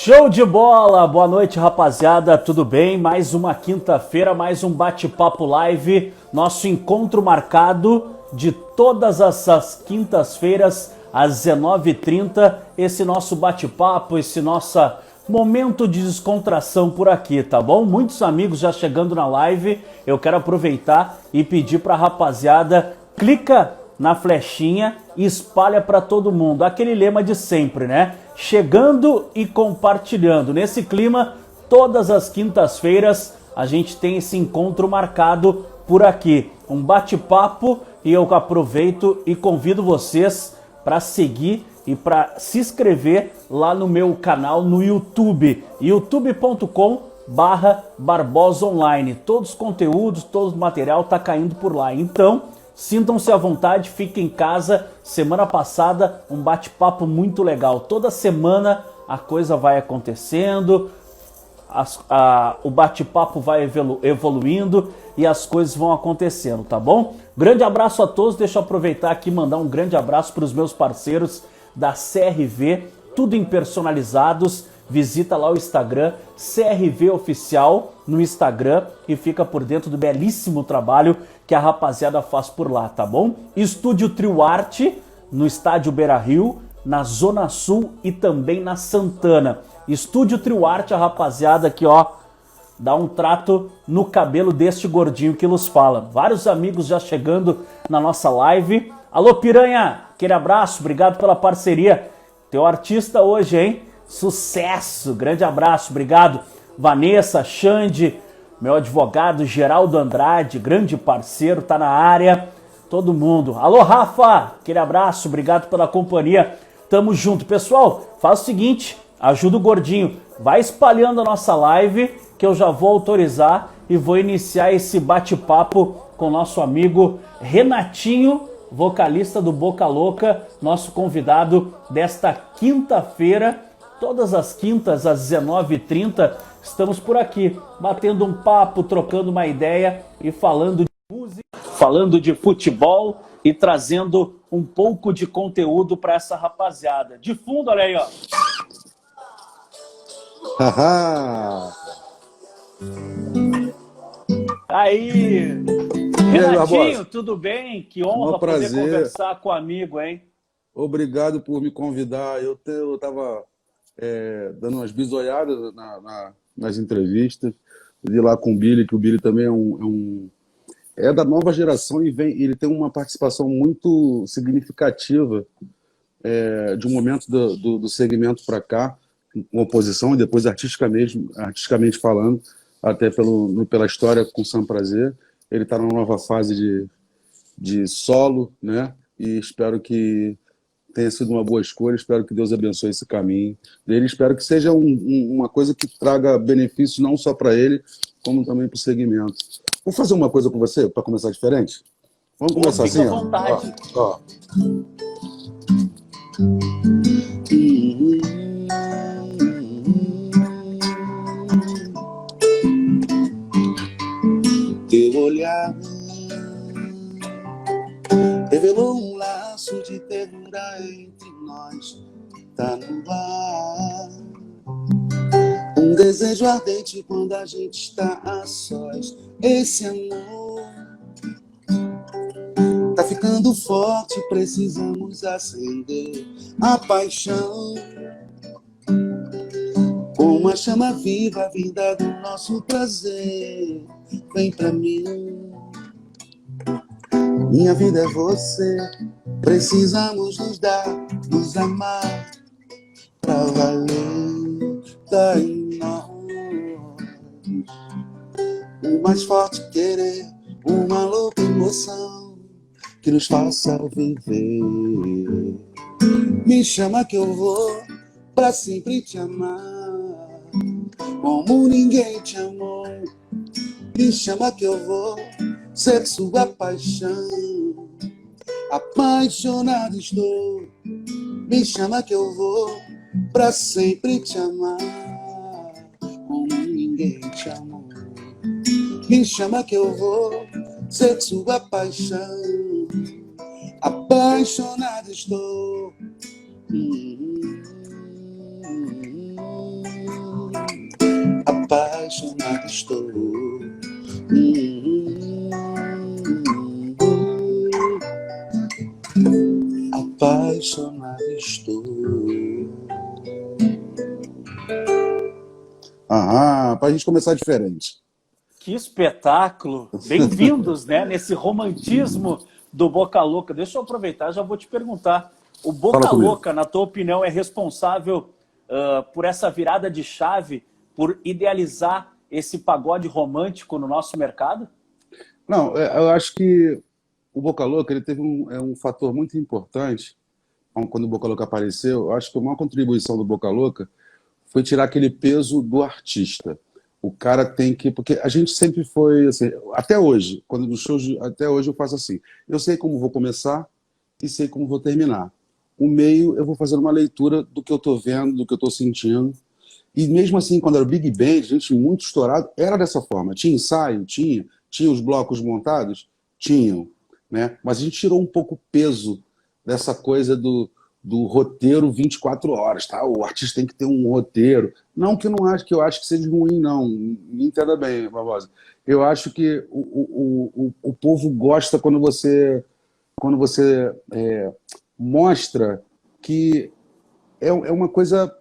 Show de bola! Boa noite, rapaziada, tudo bem? Mais uma quinta-feira, mais um bate-papo live, nosso encontro marcado de todas as quintas-feiras às 19h30, esse nosso bate-papo, esse nosso momento de descontração por aqui, tá bom? Muitos amigos já chegando na live, eu quero aproveitar e pedir pra rapaziada, clica na flechinha e espalha para todo mundo. Aquele lema de sempre, né? Chegando e compartilhando. Nesse clima, todas as quintas-feiras a gente tem esse encontro marcado por aqui. Um bate-papo e eu aproveito e convido vocês para seguir e para se inscrever lá no meu canal no YouTube. youtube.com/Barbosa Online. Todos os conteúdos, todo o material tá caindo por lá. Então, sintam-se à vontade, fiquem em casa. Semana passada, um bate-papo muito legal. Toda semana a coisa vai acontecendo, o bate-papo vai evoluindo e as coisas vão acontecendo, tá bom? Grande abraço a todos. Deixa eu aproveitar aqui e mandar um grande abraço para os meus parceiros da CRV, tudo em personalizados. Visita lá o Instagram, CRV Oficial no Instagram e fica por dentro do belíssimo trabalho que a rapaziada faz por lá, tá bom? Estúdio Trio Arte no Estádio Beira-Rio, na Zona Sul e também na Santana. Estúdio Trio Arte, a rapaziada aqui, ó, dá um trato no cabelo deste gordinho que nos fala. Vários amigos já chegando na nossa live. Alô, Piranha, aquele abraço, obrigado pela parceria. Teu artista hoje, hein? Sucesso, grande abraço, obrigado. Vanessa, Xande, meu advogado Geraldo Andrade, grande parceiro, tá na área, todo mundo. Alô, Rafa, aquele abraço, obrigado pela companhia, tamo junto. Pessoal, faz o seguinte, ajuda o gordinho, vai espalhando a nossa live que eu já vou autorizar e vou iniciar esse bate-papo com nosso amigo Renatinho, vocalista do Boca Louca, nosso convidado desta quinta-feira. Todas as quintas, às 19h30, estamos por aqui, batendo um papo, trocando uma ideia e falando de música, falando de futebol e trazendo um pouco de conteúdo para essa rapaziada. De fundo, olha aí, ó. Aí, Renatinho, tudo bem? Que honra poder conversar com o amigo, hein? Obrigado por me convidar. Eu estava dando umas bisoiadas nas entrevistas, vi lá com o Billy, que o Billy também é da nova geração e ele tem uma participação muito significativa de um momento do segmento para cá, com oposição e depois artisticamente falando, até pela história com Sam Prazer. Ele está numa nova fase de solo, né? E espero que tenha sido uma boa escolha, espero que Deus abençoe esse caminho dele, espero que seja uma coisa que traga benefícios não só para ele, como também para o segmento. Vou fazer uma coisa com você, para começar diferente? Vamos começar assim? Fica à vontade. Ó. Teu olhar revelou um laço de ternura entre nós, tá no ar. Um desejo ardente quando a gente está a sós. Esse amor tá ficando forte, precisamos acender a paixão. Com uma chama viva, vinda do nosso prazer. Vem pra mim. Minha vida é você, precisamos nos dar, nos amar, pra valer, tá em nós. O mais forte querer, uma louca emoção, que nos faça viver. Me chama que eu vou, pra sempre te amar, como ninguém te amou. Me chama que eu vou, ser sua paixão, apaixonado estou. Me chama que eu vou, pra sempre te amar, como ninguém te amou. Me chama que eu vou, ser sua paixão, apaixonado estou. apaixonado estou. Hum, Apaixonado estou. Pra gente começar diferente. Que espetáculo! Bem-vindos, né, nesse romantismo do Boca Louca. Deixa eu aproveitar, já vou te perguntar. O Fala Boca comigo. Louca, na tua opinião, é responsável por essa virada de chave, por idealizar esse pagode romântico no nosso mercado? Não, eu acho que o Boca Louca ele teve um fator muito importante quando o Boca Louca apareceu. Eu acho que a maior contribuição do Boca Louca foi tirar aquele peso do artista. O cara tem que. Porque a gente sempre foi assim, até hoje, quando nos shows, até hoje eu faço assim. Eu sei como vou começar e sei como vou terminar. O meio, eu vou fazer uma leitura do que eu estou vendo, do que eu estou sentindo. E mesmo assim, quando era o Big Band, gente muito estourado, era dessa forma. Tinha ensaio, tinha os blocos montados, tinham, né? Mas a gente tirou um pouco o peso dessa coisa do roteiro 24 horas, tá? O artista tem que ter um roteiro. Não que eu não acho que eu acho que seja ruim, não. Me entenda bem, Barbosa. Eu acho que o povo gosta quando você mostra que é uma coisa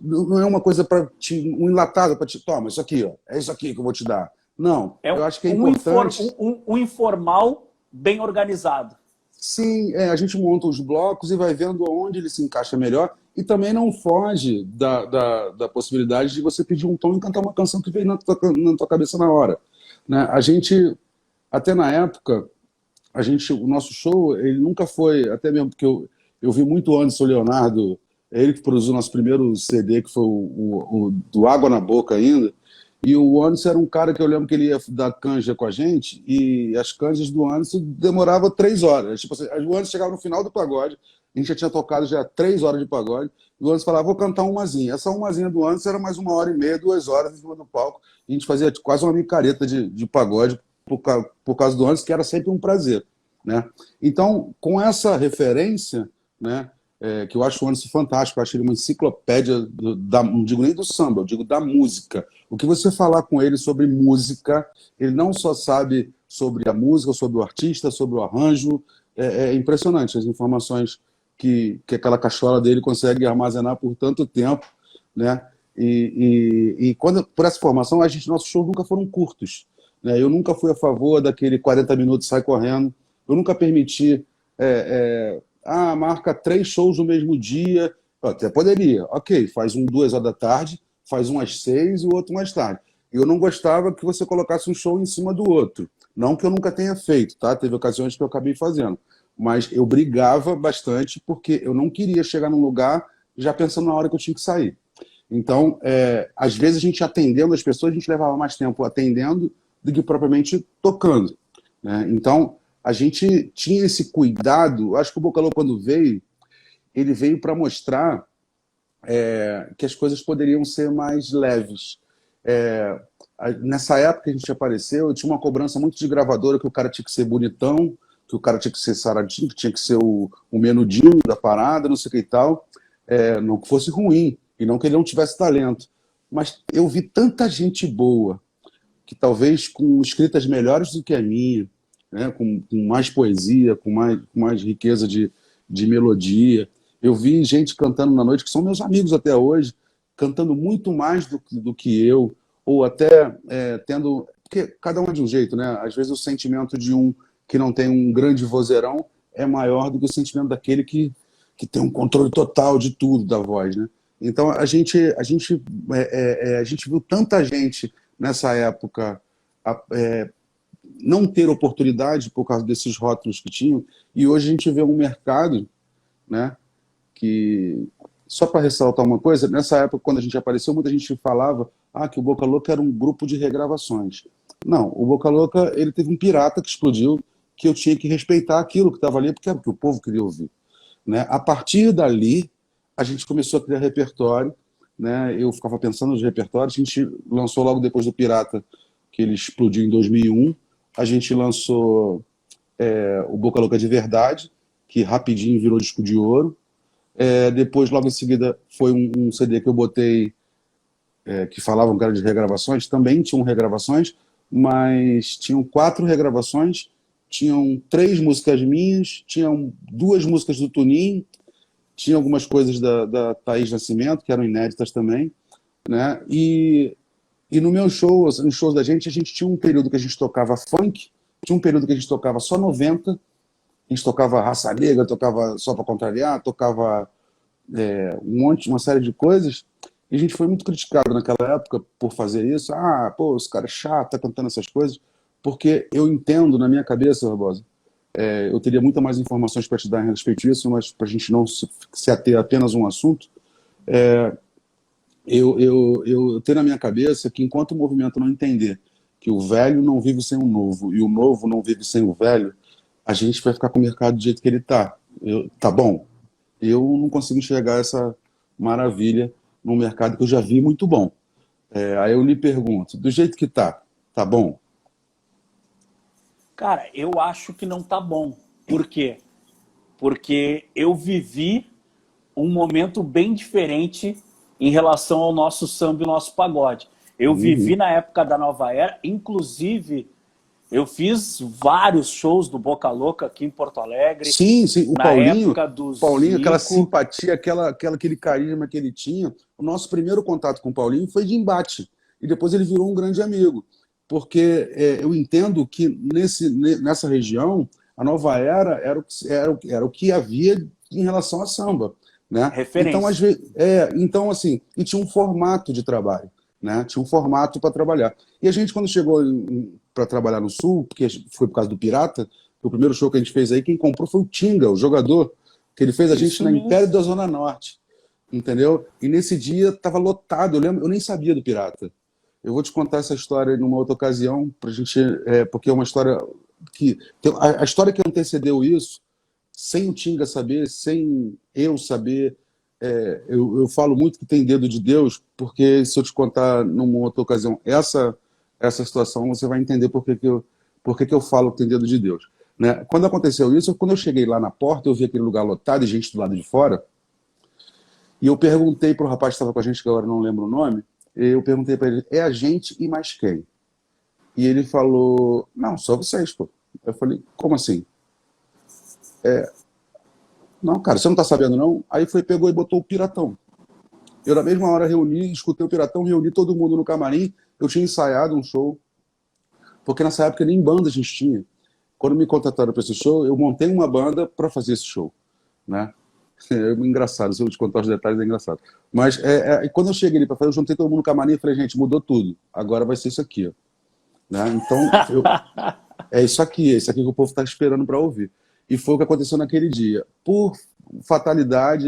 não é uma coisa para te um enlatado para te toma isso aqui, ó, é isso aqui que eu vou te dar. Não, É eu acho que é importante. um informal bem organizado. Sim, a gente monta os blocos e vai vendo onde ele se encaixa melhor e também não foge da possibilidade de você pedir um tom e cantar uma canção que vem na tua cabeça na hora, né? A gente até na época o nosso show, ele nunca foi, até mesmo porque eu vi muito antes o Leonardo, ele que produziu o nosso primeiro CD, que foi o do Água na Boca ainda, e o Anderson era um cara que eu lembro que ele ia dar canja com a gente, e as canjas do Anderson demoravam 3 horas. Tipo assim, o Anderson chegava no final do pagode, a gente já tinha tocado já 3 horas de pagode, e o Anderson falava, vou cantar umazinha. Essa umazinha do Anderson era mais 1h30, 2 horas em cima do palco, e a gente fazia quase uma micareta de pagode, por causa do Anderson, que era sempre um prazer, né? Então, com essa referência, né, que eu acho o Anderson fantástico, eu acho ele uma enciclopédia, não digo nem do samba, eu digo da música. O que você falar com ele sobre música, ele não só sabe sobre a música, sobre o artista, sobre o arranjo, é impressionante as informações que aquela cachola dele consegue armazenar por tanto tempo, né? E quando, por essa formação, nossos shows nunca foram curtos, né? Eu nunca fui a favor daquele 40 minutos sai correndo. Eu nunca permiti marca 3 shows no mesmo dia. Até poderia. Ok, faz um 2 horas da tarde, faz um às 6 e o outro mais tarde. Eu não gostava que você colocasse um show em cima do outro. Não que eu nunca tenha feito, tá? Teve ocasiões que eu acabei fazendo. Mas eu brigava bastante porque eu não queria chegar num lugar já pensando na hora que eu tinha que sair. Então, às vezes a gente atendendo as pessoas, a gente levava mais tempo atendendo do que propriamente tocando, né? Então, a gente tinha esse cuidado. Acho que o Boca Louca, quando veio, ele veio para mostrar que as coisas poderiam ser mais leves. Nessa época que a gente apareceu, eu tinha uma cobrança muito de gravadora, que o cara tinha que ser bonitão, que o cara tinha que ser saradinho, que tinha que ser o menudinho da parada, não sei o que e tal. Não que fosse ruim, e não que ele não tivesse talento. Mas eu vi tanta gente boa, que talvez com escritas melhores do que a minha, né, com mais poesia, com mais riqueza de melodia. Eu vi gente cantando na noite, que são meus amigos até hoje, cantando muito mais do que eu, ou até tendo... Porque cada um é de um jeito, né? Às vezes o sentimento de um que não tem um grande vozeirão é maior do que o sentimento daquele que tem um controle total de tudo da voz, né? Então a gente viu tanta gente nessa época não ter oportunidade por causa desses rótulos que tinham, e hoje a gente vê um mercado, né, que, só para ressaltar uma coisa, nessa época, quando a gente apareceu, muita gente falava que o Boca Louca era um grupo de regravações. Não, o Boca Louca, ele teve um pirata que explodiu, que eu tinha que respeitar aquilo que estava ali, porque era o que o povo queria ouvir, né? A partir dali, a gente começou a criar repertório, né? Eu ficava pensando nos repertórios, a gente lançou logo depois do Pirata, que ele explodiu em 2001, a gente lançou o Boca Louca de Verdade, que rapidinho virou disco de ouro. Depois, logo em seguida, foi um CD que eu botei que falavam que era de regravações, também tinham regravações, mas tinham 4 regravações, tinham 3 músicas minhas, tinham 2 músicas do Tunin, tinha algumas coisas da Thaís Nascimento, que eram inéditas também, né? E no meu show, nos shows da gente, a gente tinha um período que a gente tocava funk, tinha um período que a gente tocava só 90, a gente tocava Raça Negra, tocava Só Pra Contrariar, tocava uma série de coisas, e a gente foi muito criticado naquela época por fazer isso. Ah, pô, esse cara é chato, tá cantando essas coisas, porque eu entendo na minha cabeça, Barbosa, eu teria muita mais informações para te dar a respeito disso, mas para a gente não se ater a apenas um assunto, eu tenho na minha cabeça que enquanto o movimento não entender que o velho não vive sem o novo e o novo não vive sem o velho, a gente vai ficar com o mercado do jeito que ele está. Tá bom, eu não consigo enxergar essa maravilha num mercado que eu já vi muito bom. Aí eu lhe pergunto, do jeito que tá bom? Cara, eu acho que não tá bom. Por quê? Porque eu vivi um momento bem diferente em relação ao nosso samba e nosso pagode. Eu vivi Uhum. na época da Nova Era, inclusive eu fiz vários shows do Boca Louca aqui em Porto Alegre, Sim, sim, na época do o Paulinho, aquela Zico. simpatia, aquele carisma que ele tinha. O nosso primeiro contato com o Paulinho foi de embate, e depois ele virou um grande amigo, porque eu entendo que nessa região a Nova Era era o que havia em relação a samba, né? Então, às Referência. vezes, então assim, e tinha um formato de trabalho, né? Tinha um formato para trabalhar. E a gente, quando chegou para trabalhar no Sul, porque foi por causa do Pirata, o primeiro show que a gente fez aí, quem comprou foi o Tinga, o jogador, que ele fez a gente Isso na Império mesmo. da Zona Norte, entendeu? E nesse dia estava lotado, eu lembro, eu nem sabia do Pirata. Eu vou te contar essa história numa outra ocasião, pra gente, porque é uma história que. A história que antecedeu isso, sem o Tinga saber, sem eu saber, eu falo muito que tem dedo de Deus, porque se eu te contar numa outra ocasião essa situação, você vai entender por que que eu falo que tem dedo de Deus. Né? Quando aconteceu isso, quando eu cheguei lá na porta, eu vi aquele lugar lotado e gente do lado de fora, e eu perguntei para o rapaz que estava com a gente, que agora eu não lembro o nome, eu perguntei para ele, é a gente e mais quem? E ele falou, não, só vocês, pô. Eu falei, como assim? Não, cara, você não tá sabendo não? Aí foi, pegou e botou o Piratão. Eu na mesma hora reuni, escutei o Piratão, reuni todo mundo no camarim, eu tinha ensaiado um show, porque nessa época nem banda a gente tinha. Quando me contrataram para esse show, eu montei uma banda para fazer esse show, né? É engraçado, se eu te contar os detalhes é engraçado. Mas quando eu cheguei ali para fazer, eu juntei todo mundo no camarim e falei, gente, mudou tudo. Agora vai ser isso aqui, ó. Né? Então, é isso aqui que o povo está esperando para ouvir. E foi o que aconteceu naquele dia. Por fatalidade,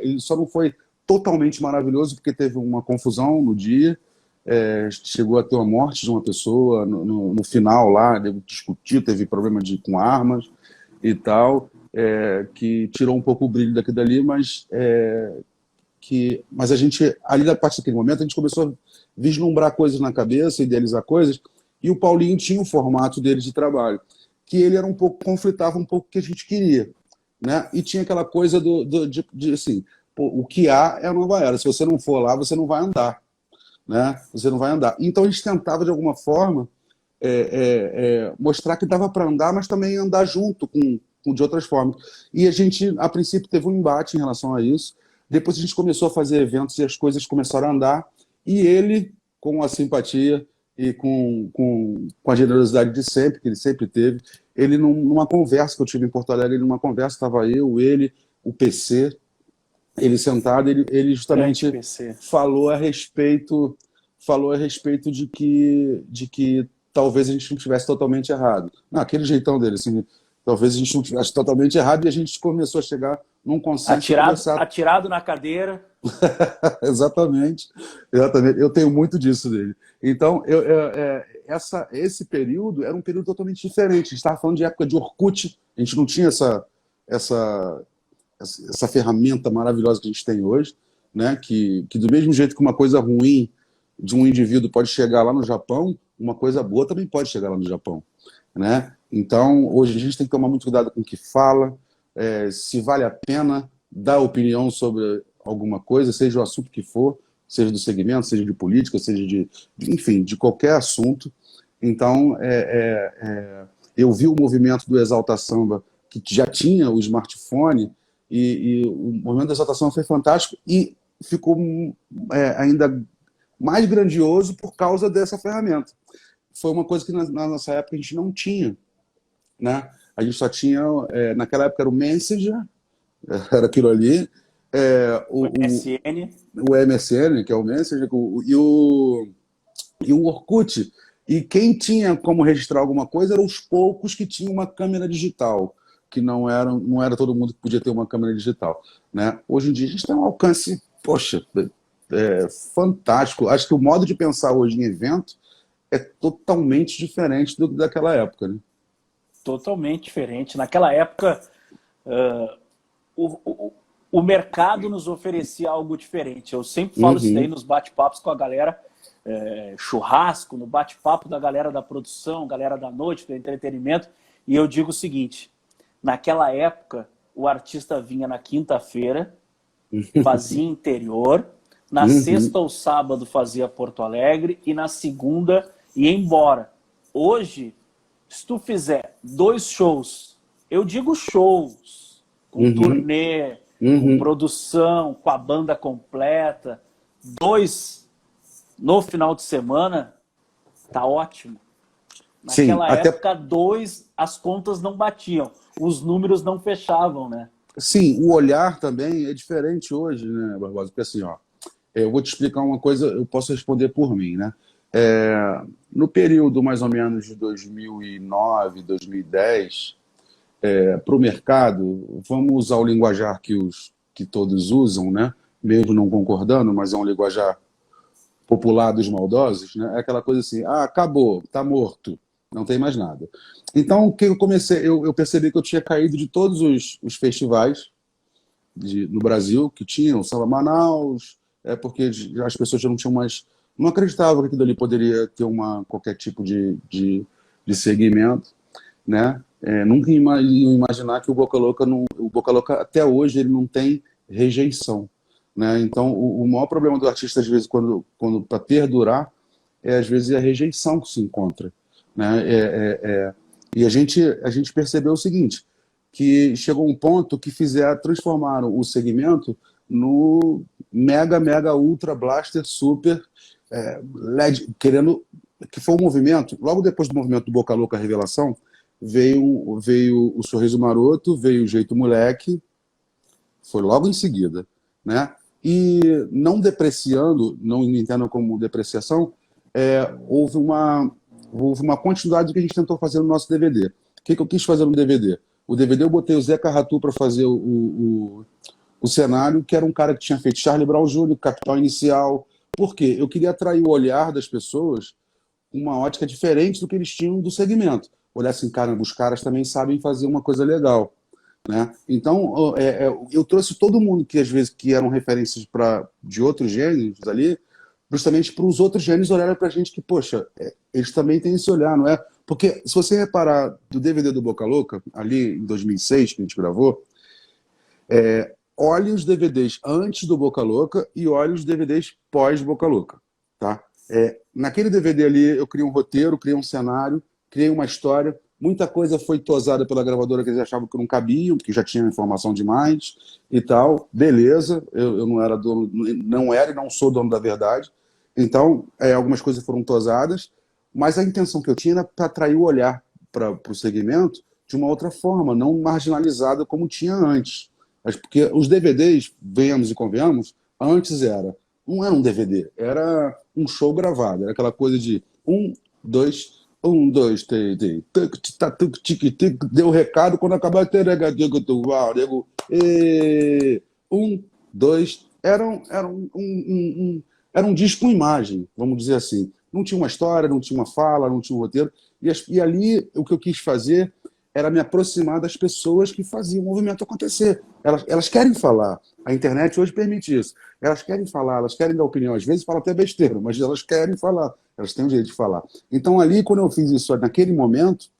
ele só não foi totalmente maravilhoso, porque teve uma confusão no dia, chegou a ter uma morte de uma pessoa no final lá, discutiu, teve problema com armas e tal, que tirou um pouco o brilho daqui dali, mas a gente, ali a partir daquele momento, a gente começou a vislumbrar coisas na cabeça, idealizar coisas, e o Paulinho tinha o formato dele de trabalho, que ele era um pouco, conflitava um pouco o que a gente queria, né? E tinha aquela coisa de assim, pô, o que há é a nova era, se você não for lá, você não vai andar, né? Você não vai andar. Então a gente tentava, de alguma forma, mostrar que dava para andar, mas também andar junto com de outras formas. E a gente, a princípio, teve um embate em relação a isso. Depois a gente começou a fazer eventos e as coisas começaram a andar. E ele, com a simpatia e com a generosidade de sempre, que ele sempre teve, ele, numa conversa que eu tive em Porto Alegre, numa conversa, estava eu, ele, o PC, ele sentado, ele Grande justamente PC. falou a respeito falou a respeito de que talvez a gente não tivesse totalmente errado. Não, aquele jeitão dele, assim, talvez a gente não tivesse totalmente errado e a gente começou a chegar num consenso e Atirado, conversar. atirado na cadeira. Exatamente, exatamente. Eu tenho muito disso dele. Então, esse período era um período totalmente diferente. A gente estava falando de época de Orkut, a gente não tinha essa, essa ferramenta maravilhosa que a gente tem hoje, né? Que do mesmo jeito que uma coisa ruim de um indivíduo pode chegar lá no Japão, uma coisa boa também pode chegar lá no Japão, né? Então, hoje a gente tem que tomar muito cuidado com o que fala, se vale a pena dar opinião sobre alguma coisa, seja o assunto que for, seja do segmento, seja de política, seja enfim, de qualquer assunto. Então, eu vi o movimento do Exalta Samba, que já tinha o smartphone, e o movimento do Exalta Samba foi fantástico e ficou ainda mais grandioso por causa dessa ferramenta. Foi uma coisa que na nossa época a gente não tinha, né? A gente só tinha, naquela época era o Messenger, era aquilo ali, O MSN. o MSN, que é o Messenger, e o Orkut. E quem tinha como registrar alguma coisa eram os poucos que tinham uma câmera digital, que não era todo mundo que podia ter uma câmera digital, né? Hoje em dia a gente tem um alcance, poxa, fantástico. Acho que o modo de pensar hoje em evento é totalmente diferente daquela época, né? Totalmente diferente. Naquela época, o mercado nos oferecia algo diferente. Eu sempre falo isso daí nos bate-papos com a galera, churrasco, no bate-papo da galera da produção, galera da noite, do entretenimento, e eu digo o seguinte: naquela época, o artista vinha na quinta-feira, fazia interior, na sexta ou sábado fazia Porto Alegre e na segunda ia embora. Hoje, se tu fizer 2 shows, eu digo shows, com turnê, com produção, com a banda completa, 2 no final de semana, tá ótimo. Naquela época, 2, as contas não batiam, os números não fechavam, né? Sim, o olhar também é diferente hoje, né, Barbosa? Porque assim, ó, eu vou te explicar uma coisa, eu posso responder por mim, né? No período mais ou menos de 2009, 2010, para o mercado, vamos usar o linguajar que todos usam, né? Mesmo não concordando, mas é um linguajar popular dos maldosos, né? É aquela coisa assim: acabou, tá morto, não tem mais nada. Então, o que eu comecei, eu percebi que eu tinha caído de todos os festivais no Brasil que tinham, Samba Manaus, porque as pessoas já não tinham mais, não acreditavam que aquilo ali poderia ter qualquer tipo de segmento, né? Nunca iam imaginar que o Boca Louca, o Boca Louca até hoje ele não tem rejeição, né? Então, o maior problema do artista, às vezes, quando para perdurar, às vezes a rejeição que se encontra, né? E a gente percebeu o seguinte, que chegou um ponto que transformaram o segmento no mega, mega, ultra, blaster, super, LED, querendo, que foi um movimento, logo depois do movimento do Boca Louca Revelação, veio o Sorriso Maroto, veio o Jeito Moleque, foi logo em seguida, né? E não depreciando, não entendam como depreciação, houve uma continuidade do que a gente tentou fazer no nosso DVD. O que eu quis fazer no DVD? O DVD eu botei o Zé Carratu para fazer o cenário, que era um cara que tinha feito Charlie Brown Jr., Capital Inicial. Por quê? Eu queria atrair o olhar das pessoas com uma ótica diferente do que eles tinham do segmento. Olhar assim, caramba, os caras também sabem fazer uma coisa legal, né? Então, eu trouxe todo mundo que às vezes que eram referências de outros gêneros ali, justamente para os outros gêneros olharem para a gente que, poxa, eles também têm esse olhar, não é? Porque se você reparar do DVD do Boca Louca, ali em 2006, que a gente gravou, olhe os DVDs antes do Boca Louca e olhe os DVDs pós-Boca Louca, tá? Naquele DVD ali, eu criei um roteiro, criei um cenário, criei uma história, muita coisa foi tosada pela gravadora que eles achavam que não cabiam, que já tinha informação demais e tal, beleza, eu não era dono, não era e não sou dono da verdade, então algumas coisas foram tosadas, mas a intenção que eu tinha era para atrair o olhar para o segmento de uma outra forma, não marginalizada como tinha antes. Mas porque os DVDs, venhamos e convenhamos, antes não era um DVD, era um show gravado, era aquela coisa de 1, 2, 1, 2, 3, deu o recado, quando acabar, 1, 2, era um disco com imagem, vamos dizer assim. Não tinha uma história, não tinha uma fala, não tinha um roteiro. E ali o que eu quis fazer era me aproximar das pessoas que faziam o movimento acontecer. Elas querem falar. A internet hoje permite isso. Elas querem falar, elas querem dar opinião. Às vezes falam até besteira, mas elas querem falar. Elas têm um jeito de falar. Então ali, quando eu fiz isso naquele momento,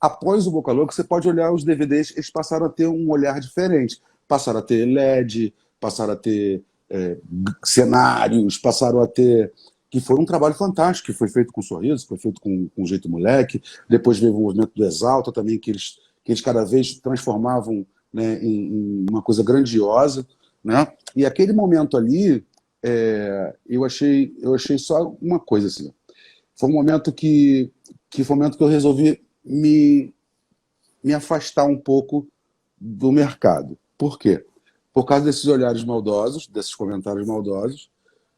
após o Boca Louca, você pode olhar os DVDs, eles passaram a ter um olhar diferente. Passaram a ter LED, passaram a ter cenários, passaram a ter... que foi um trabalho fantástico, que foi feito com Sorriso, foi feito com Jeito Moleque, depois veio o movimento do Exalta também, que eles cada vez transformavam, né, em uma coisa grandiosa, né? E aquele momento ali, eu achei só uma coisa assim. Foi um momento foi um momento que eu resolvi me afastar um pouco do mercado. Por quê? Por causa desses olhares maldosos, desses comentários maldosos,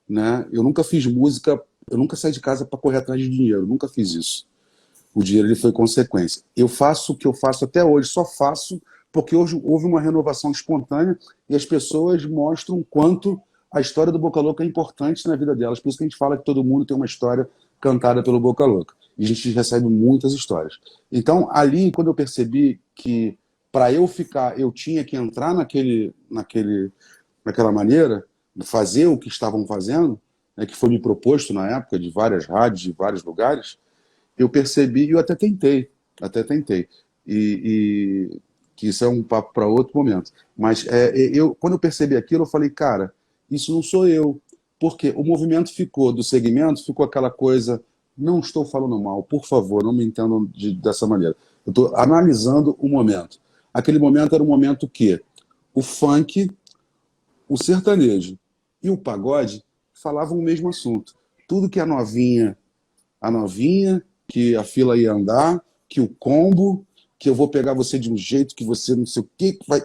né? Eu nunca fiz música, eu nunca saí de casa para correr atrás de dinheiro, nunca fiz isso. O dinheiro ele foi consequência. Eu faço o que eu faço até hoje, só faço porque hoje houve uma renovação espontânea e as pessoas mostram quanto a história do Boca Louca é importante na vida delas. Por isso que a gente fala que todo mundo tem uma história cantada pelo Boca Louca. E a gente recebe muitas histórias. Então, ali, quando eu percebi que para eu ficar, eu tinha que entrar naquela maneira, fazer o que estavam fazendo, né, que foi me proposto na época de várias rádios, de vários lugares, eu percebi e eu até tentei. E que isso é um papo para outro momento. Mas quando eu percebi aquilo, eu falei, cara, isso não sou eu. Porque o movimento do segmento ficou aquela coisa, não estou falando mal, por favor, não me entendam dessa maneira. Eu estou analisando o momento. Aquele momento era um momento que o funk, o sertanejo e o pagode falavam o mesmo assunto. Tudo que a novinha, que a fila ia andar, que o combo, que eu vou pegar você de um jeito que você não sei o que vai.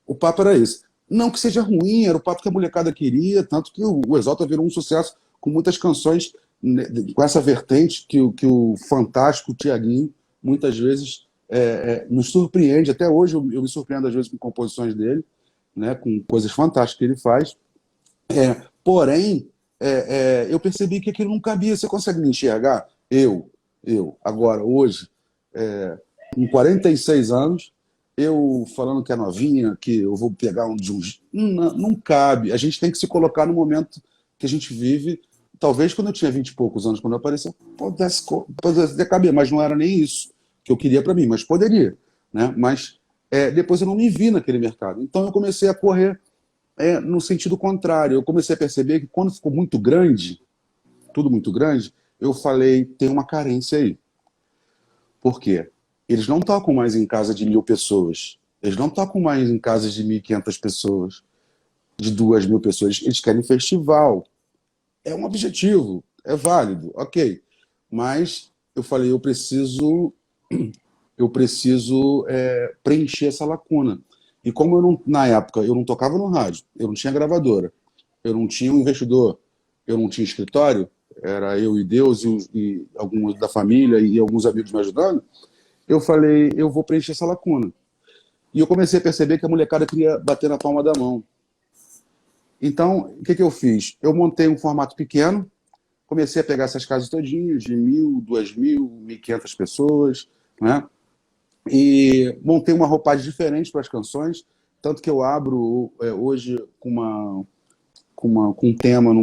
O papo era esse. Não que seja ruim, era o papo que a molecada queria, tanto que o Exalta virou um sucesso com muitas canções, né, com essa vertente que o fantástico Tiaguinho muitas vezes nos surpreende. Até hoje eu me surpreendo às vezes com composições dele, né, com coisas fantásticas que ele faz. Porém, eu percebi que aquilo não cabia. Você consegue me enxergar? Agora, hoje, com 46 anos, eu falando que é novinha, que eu vou pegar um de uns... Não cabe. A gente tem que se colocar no momento que a gente vive. Talvez quando eu tinha 20 e poucos anos, quando eu apareci, pudesse até caber, mas não era nem isso que eu queria para mim, mas poderia, né? Mas depois eu não me vi naquele mercado. Então eu comecei a correr no sentido contrário. Eu comecei a perceber que quando ficou muito grande, tudo muito grande, eu falei, tem uma carência aí. Por quê? Eles não tocam mais em casa de 1.000 pessoas. Eles não tocam mais em casas de 1.500 pessoas, de 2.000 pessoas. Eles querem festival. É um objetivo, é válido, ok. Mas eu falei, eu preciso preencher essa lacuna. E como na época eu não tocava no rádio, eu não tinha gravadora, eu não tinha um investidor, eu não tinha escritório, era eu e Deus e alguns da família e alguns amigos me ajudando, eu falei, eu vou preencher essa lacuna. E eu comecei a perceber que a molecada queria bater na palma da mão. Então, o que eu fiz? Eu montei um formato pequeno, comecei a pegar essas casas todinhas, de 1.000, 2.000, 1.500 pessoas, né? E montei uma roupagem diferente para as canções, tanto que eu abro hoje com um tema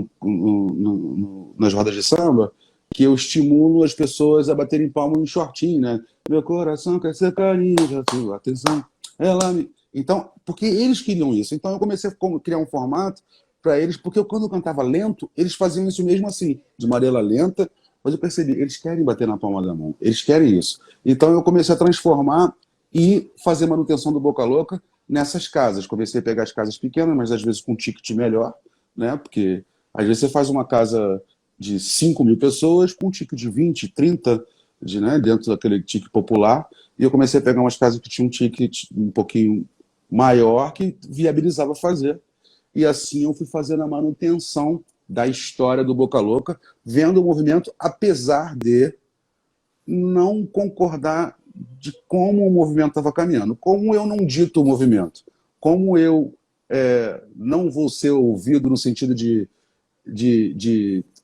nas rodas de samba, que eu estimulo as pessoas a baterem palma em shortinho, né? Meu coração quer ser carinho, já sua atenção. Então, porque eles queriam isso. Então eu comecei a criar um formato para eles, porque quando eu cantava lento, eles faziam isso mesmo assim, de maneira lenta, mas eu percebi, eles querem bater na palma da mão, eles querem isso. Então eu comecei a transformar e fazer manutenção do Boca Louca nessas casas. Comecei a pegar as casas pequenas, mas às vezes com um ticket melhor, né? Porque às vezes você faz uma casa de 5.000 pessoas com um ticket de 20, 30, né? Dentro daquele ticket popular, e eu comecei a pegar umas casas que tinham um ticket um pouquinho maior, que viabilizava fazer. E assim eu fui fazendo a manutenção da história do Boca Louca, vendo o movimento, apesar de não concordar de como o movimento estava caminhando. Como eu não dito o movimento, como eu não vou ser ouvido no sentido de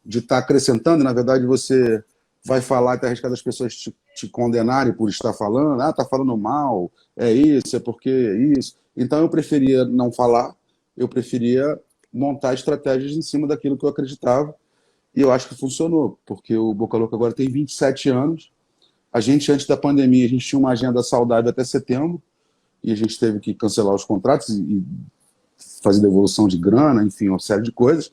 estar acrescentando, na verdade você vai falar até arriscar das pessoas te condenarem por estar falando, está falando mal, é isso, é porque é isso. Então eu preferia não falar, eu preferia montar estratégias em cima daquilo que eu acreditava, e eu acho que funcionou, porque o Boca Louca agora tem 27 anos, a gente, antes da pandemia, a gente tinha uma agenda saudável até setembro, e a gente teve que cancelar os contratos e fazer devolução de grana, enfim, uma série de coisas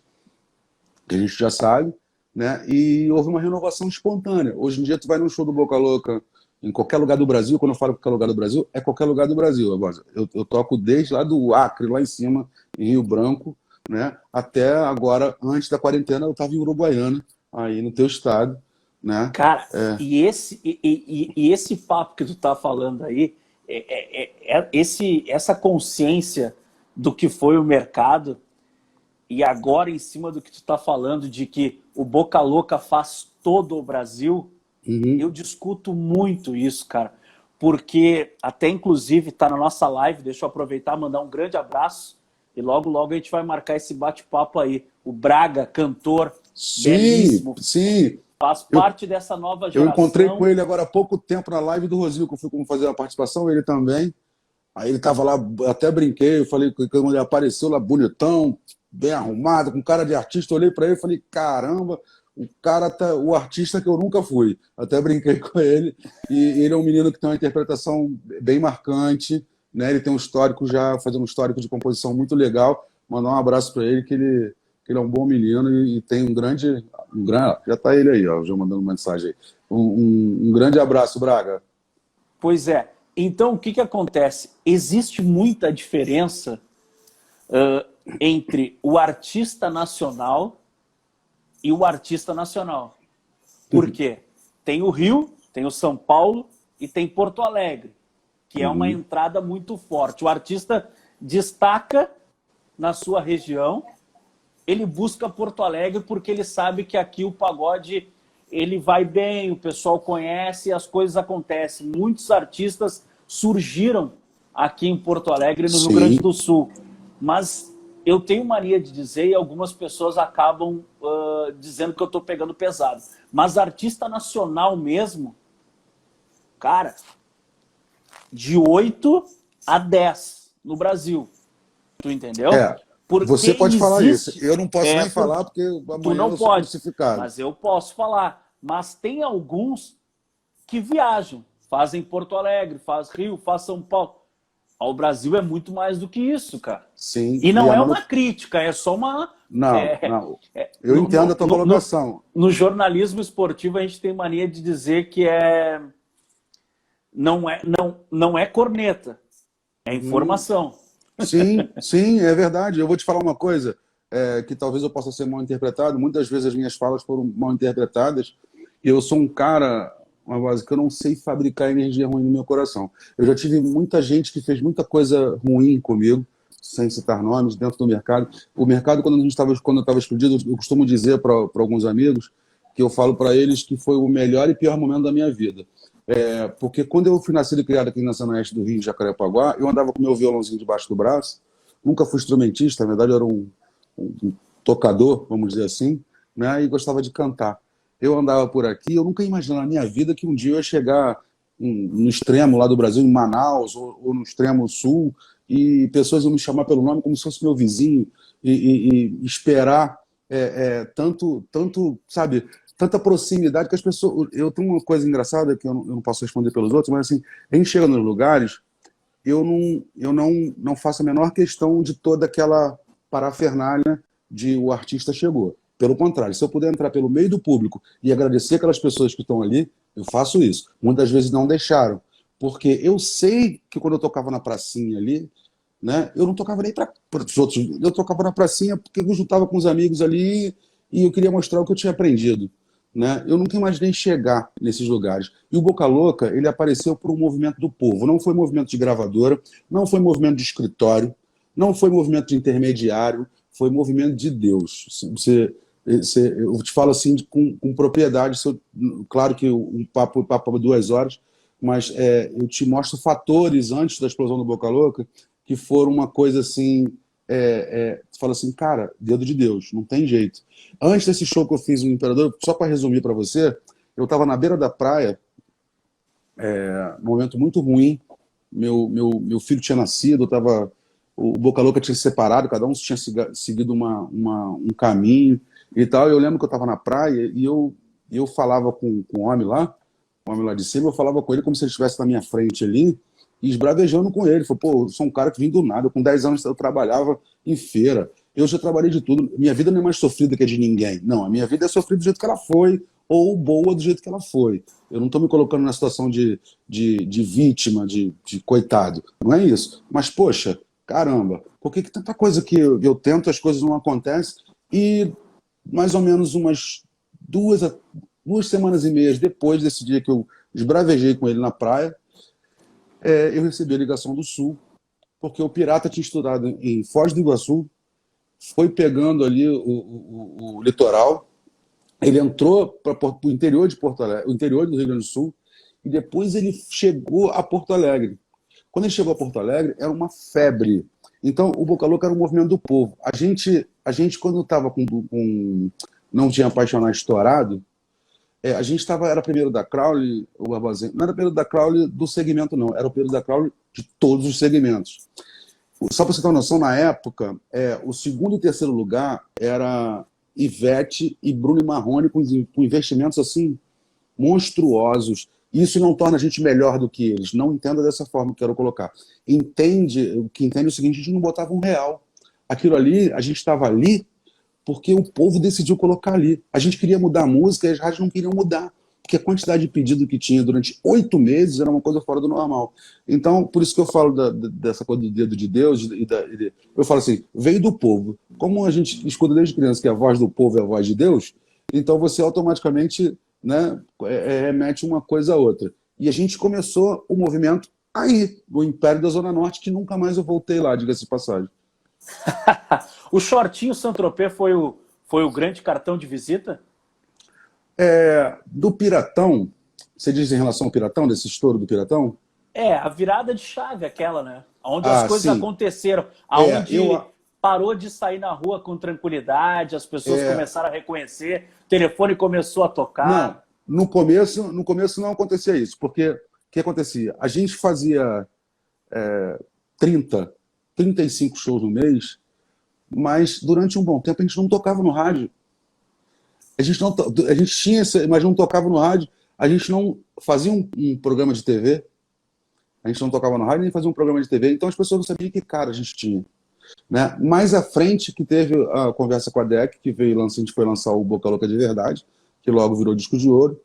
que a gente já sabe, né? E houve uma renovação espontânea. Hoje em dia, tu vai num show do Boca Louca em qualquer lugar do Brasil. Quando eu falo qualquer lugar do Brasil, é qualquer lugar do Brasil. Eu toco desde lá do Acre, lá em cima, em Rio Branco, né? Até agora, antes da quarentena, eu estava em Uruguaiana, aí no teu estado, né? Cara, e esse papo que tu tá falando aí, essa consciência do que foi o mercado, e agora em cima do que tu tá falando de que o Boca Louca faz todo o Brasil, Uhum. eu discuto muito isso, cara. Porque até inclusive tá na nossa live, deixa eu aproveitar e mandar um grande abraço. E logo, logo a gente vai marcar esse bate-papo aí. O Braga, cantor, Sim, belíssimo, sim. faz Eu, parte dessa nova eu encontrei com geração. ele agora há pouco tempo na live do Rosil, que eu fui como fazer uma participação, ele também. Aí ele tava lá, até brinquei, eu falei que quando ele apareceu lá bonitão, bem arrumado, com cara de artista, eu olhei para ele e falei, caramba, o cara tá, o artista que eu nunca fui. Até brinquei com ele, e ele é um menino que tem uma interpretação bem marcante, né? Ele tem um histórico já, fazendo um histórico de composição muito legal. Mandar um abraço para ele, que ele é um bom menino e tem já tá ele aí, ó, já mandando mensagem aí. Um grande abraço, Braga. Pois é. Então, o que que acontece? Existe muita diferença entre o artista nacional e o artista nacional. Por quê? Tem o Rio, tem o São Paulo e tem Porto Alegre, que é uma Uhum. entrada muito forte. O artista destaca na sua região, ele busca Porto Alegre porque ele sabe que aqui o pagode ele vai bem, o pessoal conhece e as coisas acontecem. Muitos artistas surgiram aqui em Porto Alegre, no Rio Grande Sim, do Sul. Mas eu tenho mania de dizer, e algumas pessoas acabam dizendo que eu estou pegando pesado. Mas artista nacional mesmo, cara, de 8 a 10 no Brasil. Tu entendeu? é. Porque Você pode falar isso. existe. Eu não posso nem Porque falar porque tu amanhã não eu sou pode, crucificado. mas eu posso falar. Mas tem alguns que viajam, fazem Porto Alegre, faz Rio, faz São Paulo. O Brasil é muito mais do que isso, cara. Sim, E e não a é manu... uma crítica, é só uma. Não, é, não. Eu entendo a tua colocação. no jornalismo esportivo a gente tem mania de dizer que não é corneta, é Hum, informação. sim, sim, é verdade. Eu vou te falar uma coisa, que talvez eu possa ser mal interpretado. Muitas vezes as minhas falas foram mal interpretadas. E eu sou um cara, uma base que eu não sei fabricar energia ruim no meu coração. Eu já tive muita gente que fez muita coisa ruim comigo, sem citar nomes, dentro do mercado. O mercado, quando eu estava explodido, eu costumo dizer para alguns amigos que eu falo para eles que foi o melhor e pior momento da minha vida. Porque quando eu fui nascido e criado aqui na Zona Oeste do Rio, em Jacarepaguá, eu andava com meu violãozinho debaixo do braço, nunca fui instrumentista, na verdade eu era um tocador, vamos dizer assim, né, e gostava de cantar. Eu andava por aqui, eu nunca imaginava na minha vida que um dia eu ia chegar no extremo lá do Brasil, em Manaus, ou no extremo sul, e pessoas iam me chamar pelo nome como se fosse meu vizinho, e esperar tanto, sabe, tanta proximidade que as pessoas. Eu tenho uma coisa engraçada que eu não posso responder pelos outros, mas assim, a gente chega nos lugares, eu não faço a menor questão de toda aquela parafernália de o artista chegou. Pelo contrário, se eu puder entrar pelo meio do público e agradecer aquelas pessoas que estão ali, eu faço isso. Muitas vezes não deixaram, porque eu sei que quando eu tocava na pracinha ali, né, eu não tocava nem para os outros, eu tocava na pracinha porque eu juntava com os amigos ali e eu queria mostrar o que eu tinha aprendido, né? Eu nunca imaginei chegar nesses lugares. E o Boca Louca, ele apareceu por um movimento do povo. Não foi movimento de gravadora, não foi movimento de escritório, não foi movimento de intermediário, foi movimento de Deus. Eu te falo assim com propriedade, claro que o papo é 2 horas, mas eu te mostro fatores antes da explosão do Boca Louca que foram uma coisa assim, tu fala assim, cara, dedo de Deus, não tem jeito. Antes desse show que eu fiz no Imperador, só para resumir para você, eu estava na beira da praia, num momento muito ruim, meu filho tinha nascido, o Boca Louca tinha se separado, cada um tinha seguido um caminho e tal. Eu lembro que eu estava na praia e eu falava com o homem lá de cima, eu falava com ele como se ele estivesse na minha frente ali, e esbravejando com ele. Falei, pô, eu sou um cara que vim do nada, com 10 anos eu trabalhava em feira, eu já trabalhei de tudo, minha vida não é mais sofrida que a de ninguém. Não, a minha vida é sofrida do jeito que ela foi, ou boa do jeito que ela foi. Eu não estou me colocando na situação de vítima, de coitado. Não é isso. Mas, poxa, caramba, por que tanta coisa que eu tento, as coisas não acontecem? E mais ou menos umas 2 semanas e meia depois desse dia que eu esbravejei com ele na praia, eu recebi a ligação do Sul, porque o pirata tinha estudado em Foz do Iguaçu, foi pegando ali o litoral, ele entrou para o interior de Porto Alegre, o interior do Rio Grande do Sul, e depois ele chegou a Porto Alegre. Quando ele chegou a Porto Alegre, era uma febre. Então, o Boca Louca era um movimento do povo. A gente quando estava Não Tinha Apaixonado estourado, a gente era primeiro da Crowley, o Barbosinha. Não era primeiro da Crowley do segmento, não. Era o primeiro da Crowley de todos os segmentos. Só para você ter uma noção, na época, o segundo e terceiro lugar era Ivete e Bruno Marrone com investimentos assim monstruosos. Isso não torna a gente melhor do que eles. Não entenda dessa forma que eu quero colocar. O que entende é o seguinte: a gente não botava R$ 1. Aquilo ali, a gente estava ali porque o povo decidiu colocar ali. A gente queria mudar a música e as rádios não queriam mudar, porque a quantidade de pedido que tinha durante 8 meses era uma coisa fora do normal. Então, por isso que eu falo dessa coisa do dedo de Deus, eu falo assim, veio do povo. Como a gente escuta desde criança que a voz do povo é a voz de Deus, então você automaticamente, né, remete uma coisa a outra. E a gente começou o movimento aí, no Império da Zona Norte, que nunca mais eu voltei lá, diga-se de passagem. O shortinho Saint-Tropez foi o grande cartão de visita? Do Piratão, você diz em relação ao Piratão, desse estouro do Piratão? A virada de chave aquela, né? Onde as Ah, coisas sim. aconteceram, aonde Eu, parou de sair na rua com tranquilidade, as pessoas começaram a reconhecer, o telefone começou a não, tocar. no começo não acontecia isso, porque o que acontecia? A gente fazia 30, 35 shows no mês, mas durante um bom tempo a gente não tocava no rádio. A gente tinha, mas não tocava no rádio, a gente não fazia um programa de TV, a gente não tocava no rádio nem fazia um programa de TV, então as pessoas não sabiam que cara a gente tinha. Né? Mais à frente que teve a conversa com a DEC, que a gente foi lançar o Boca Louca de Verdade, que logo virou disco de ouro.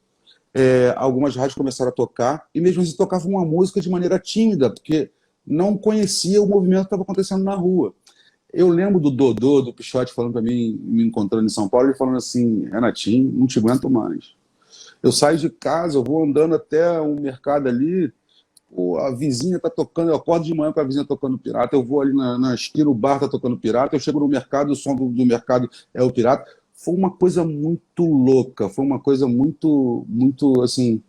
Algumas rádios começaram a tocar, e mesmo assim tocavam uma música de maneira tímida, porque não conhecia o movimento que estava acontecendo na rua. Eu lembro do Dodô, do Pichote, falando para mim, me encontrando em São Paulo, ele falando assim, Renatinho, não te aguento mais. Eu saio de casa, eu vou andando até um mercado ali, a vizinha tá tocando, eu acordo de manhã com a vizinha tocando pirata, eu vou ali na esquina, o bar tá tocando pirata, eu chego no mercado, o som do mercado é o pirata. Foi uma coisa muito louca, foi uma coisa muito, muito, assim,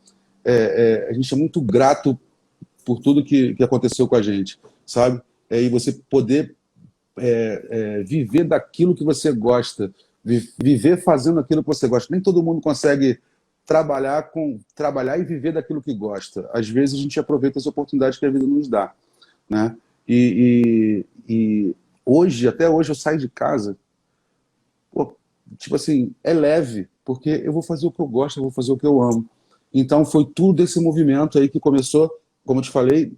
a gente é muito grato por tudo que aconteceu com a gente, sabe? E você poder viver daquilo que você gosta, viver fazendo aquilo que você gosta. Nem todo mundo consegue trabalhar e viver daquilo que gosta. Às vezes a gente aproveita as oportunidades que a vida nos dá, né? E hoje, até hoje, eu saio de casa, pô, tipo assim, é leve, porque eu vou fazer o que eu gosto, eu vou fazer o que eu amo. Então foi tudo esse movimento aí que começou, como eu te falei,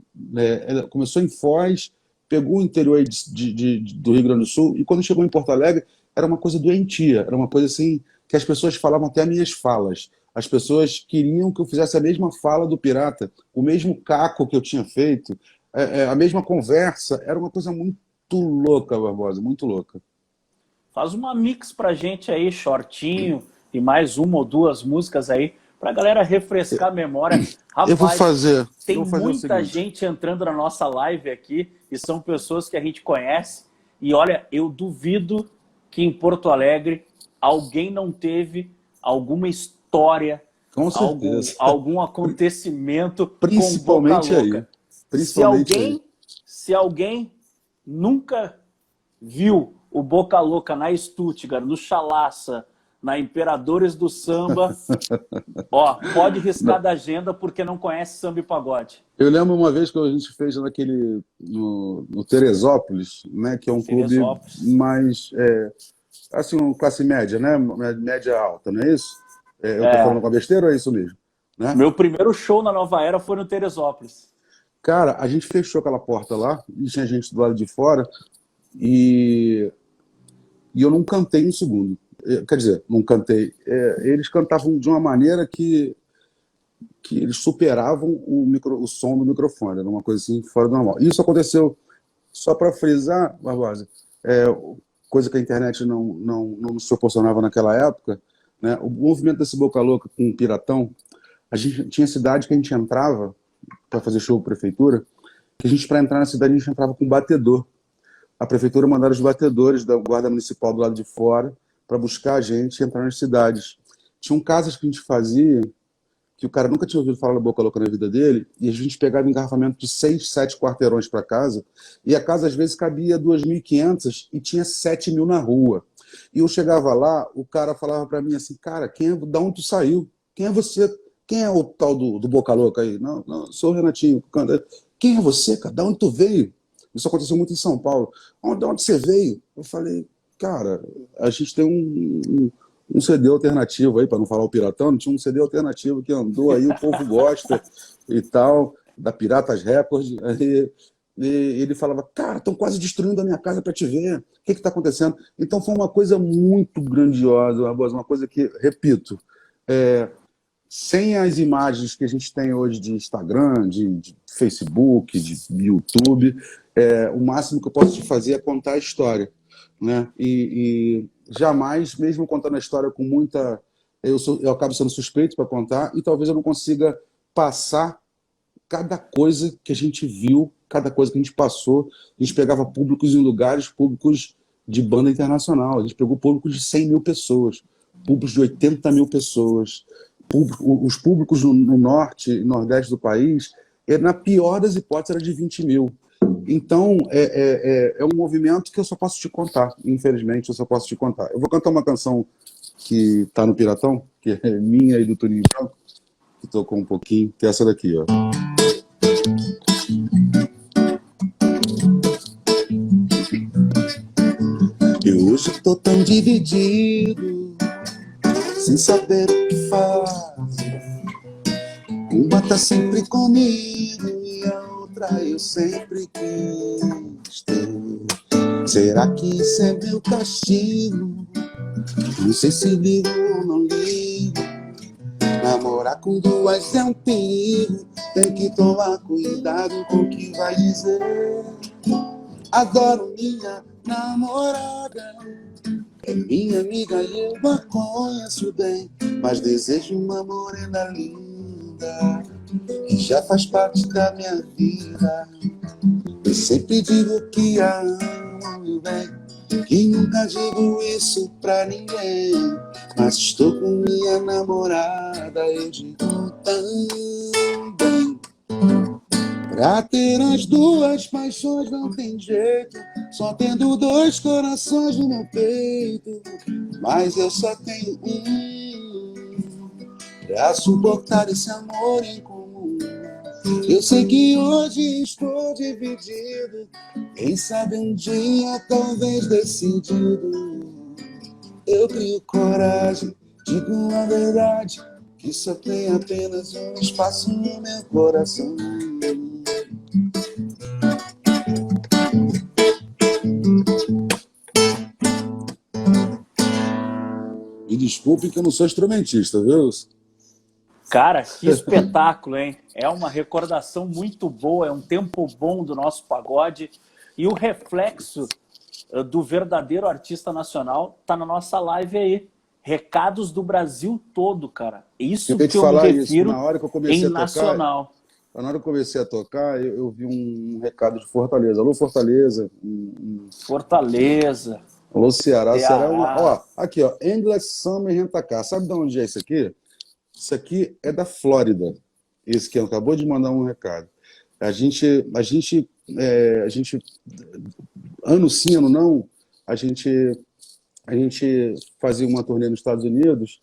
começou em Foz, pegou o interior do Rio Grande do Sul, e quando chegou em Porto Alegre, era uma coisa doentia, era uma coisa assim, que as pessoas falavam até minhas falas. As pessoas queriam que eu fizesse a mesma fala do Pirata, o mesmo caco que eu tinha feito, a mesma conversa. Era uma coisa muito louca, Barbosa, muito louca. Faz uma mix pra gente aí, shortinho, e mais uma ou duas músicas aí, pra galera refrescar a memória. Eu vou Rapaz, fazer, tem eu vou fazer o muita seguinte. gente entrando na nossa live aqui, e são pessoas que a gente conhece. E olha, eu duvido que em Porto Alegre alguém não teve alguma história, Com certeza. algum acontecimento com Boca Principalmente aí. Louca. Se Principalmente aí. alguém, se alguém nunca viu o Boca Louca na Stuttgart, no Chalaça, na Imperadores do Samba, ó, pode riscar da agenda porque não conhece samba e pagode. Eu lembro uma vez que a gente fez no Teresópolis, né, que é um clube Teresópolis. mais, assim, classe média, né, média alta, não é isso? Eu estou falando com a besteira ou é isso mesmo? Né? Meu primeiro show na Nova Era foi no Teresópolis. Cara, a gente fechou aquela porta lá, e tinha gente do lado de fora, e, e eu não cantei um segundo. Quer dizer, não cantei. Eles cantavam de uma maneira que eles superavam o som do microfone, era uma coisa assim fora do normal. Isso aconteceu, só para frisar, Barbosa, é, coisa que a internet não nos proporcionava naquela época, né? O movimento desse Boca Louca com o Piratão, a gente tinha cidade que a gente entrava para fazer show com a prefeitura, que a gente, para entrar na cidade, a gente entrava com batedor. A prefeitura mandava os batedores da guarda municipal do lado de fora para buscar a gente e entrar nas cidades. Tinham casas que a gente fazia que o cara nunca tinha ouvido falar da Boca Louca na vida dele, e a gente pegava engarrafamento de 6, 7 quarteirões para casa, e a casa às vezes cabia 2.500 e tinha 7.000 na rua. E eu chegava lá, o cara falava para mim assim, cara, da onde tu saiu? Quem é você? Quem é o tal do Boca Louca aí? Não, não, sou o Renatinho. Quem é você, cara? Da onde tu veio? Isso aconteceu muito em São Paulo. De onde você veio? Eu falei, cara, a gente tem um CD alternativo aí, para não falar o Piratão, tinha um CD alternativo que andou aí, o povo gosta e tal, da Piratas Records. Aí, e ele falava, cara, estão quase destruindo a minha casa para te ver. O que está acontecendo? Então foi uma coisa muito grandiosa, Barbosa, uma coisa que, repito, sem as imagens que a gente tem hoje de Instagram, de Facebook, de YouTube, o máximo que eu posso te fazer é contar a história, né? E jamais, mesmo contando a história com muita... Eu acabo sendo suspeito para contar e talvez eu não consiga passar cada coisa que a gente viu, cada coisa que a gente passou. A gente pegava públicos em lugares, públicos de banda internacional. A gente pegou públicos de 100 mil pessoas, públicos de 80 mil pessoas. Os públicos no norte e nordeste do país, na pior das hipóteses, era de 20 mil. Então, é um movimento que eu só posso te contar, infelizmente, eu só posso te contar. Eu vou cantar uma canção que está no Piratão, que é minha e do Toninho Branco, que tocou um pouquinho, que é essa daqui, ó. Eu hoje estou tão dividido, sem saber o que fazer. Uma tá sempre comigo e a outra eu sempre quis ter. Será que isso é meu castigo? Não sei se ligo ou não ligo. Namorar com duas é um perigo. Tem que tomar cuidado com o que vai dizer. Adoro minha namorada, é minha amiga e eu a conheço bem, mas desejo uma morena linda que já faz parte da minha vida. Eu sempre digo que a amo bem, que nunca digo isso pra ninguém, mas estou com minha namorada, eu digo também. Pra ter as duas paixões não tem jeito, só tendo dois corações no meu peito, mas eu só tenho um pra suportar esse amor em comum. Eu sei que hoje estou dividido, quem sabe um dia talvez decidido. Eu crio coragem, digo a verdade, que só tem apenas um espaço no meu coração. Me desculpe que eu não sou instrumentista, viu? Cara, que espetáculo, hein? É uma recordação muito boa, é um tempo bom do nosso pagode. E o reflexo do verdadeiro artista nacional tá na nossa live aí. Recados do Brasil todo, cara. Isso que eu me refiro na hora que eu comecei em a tocar, nacional. na hora que eu comecei a tocar, eu vi um recado de Fortaleza. Alô, Fortaleza. Fortaleza. Alô, Ceará. Ceará é uma... Ceará. Ó, aqui, ó. Endless Summer Rentacar. Sabe de onde é isso aqui? Isso aqui é da Flórida. Esse que acabou de mandar um recado. A gente, ano sim, ano não, a gente fazia uma turnê nos Estados Unidos,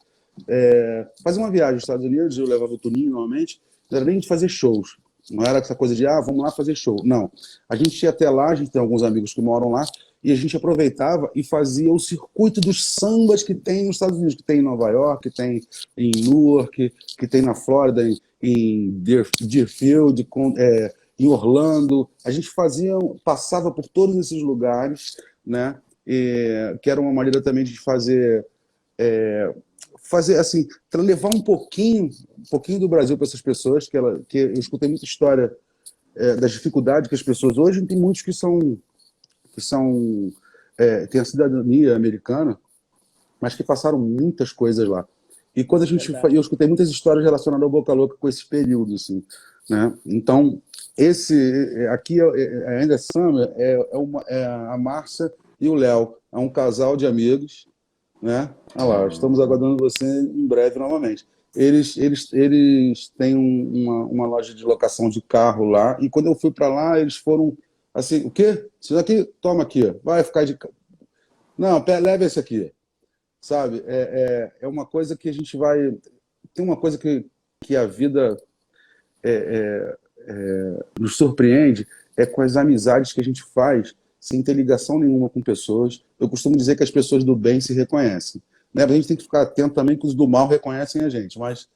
fazia uma viagem nos Estados Unidos, eu levava o Toninho normalmente, não era nem de fazer shows, não era essa coisa de, vamos lá fazer show, não. A gente ia até lá, a gente tem alguns amigos que moram lá, e a gente aproveitava e fazia o circuito dos sambas que tem nos Estados Unidos, que tem em Nova York, que tem em Newark, que tem na Flórida, em Deerfield, em Orlando. A gente passava por todos esses lugares, né? Que era uma maneira também de fazer assim, levar um pouquinho do Brasil para essas pessoas, que eu escutei muita história das dificuldades que as pessoas hoje tem muitos que têm a cidadania americana, mas que passaram muitas coisas lá. E quando eu escutei muitas histórias relacionadas ao Boca Louca com esse período, assim, né? Então, aqui ainda Sam é a Márcia e o Léo, é um casal de amigos, né? Olha lá, estamos aguardando você em breve novamente. Eles têm uma loja de locação de carro lá, e quando eu fui para lá, eles foram assim, o quê? Isso daqui, toma aqui, ó. Vai ficar de... Não, leva esse aqui, sabe? É uma coisa que a gente vai... Tem uma coisa que a vida nos surpreende, é com as amizades que a gente faz sem ter ligação nenhuma com pessoas. Eu costumo dizer que as pessoas do bem se reconhecem, né? A gente tem que ficar atento também que os do mal reconhecem a gente, mas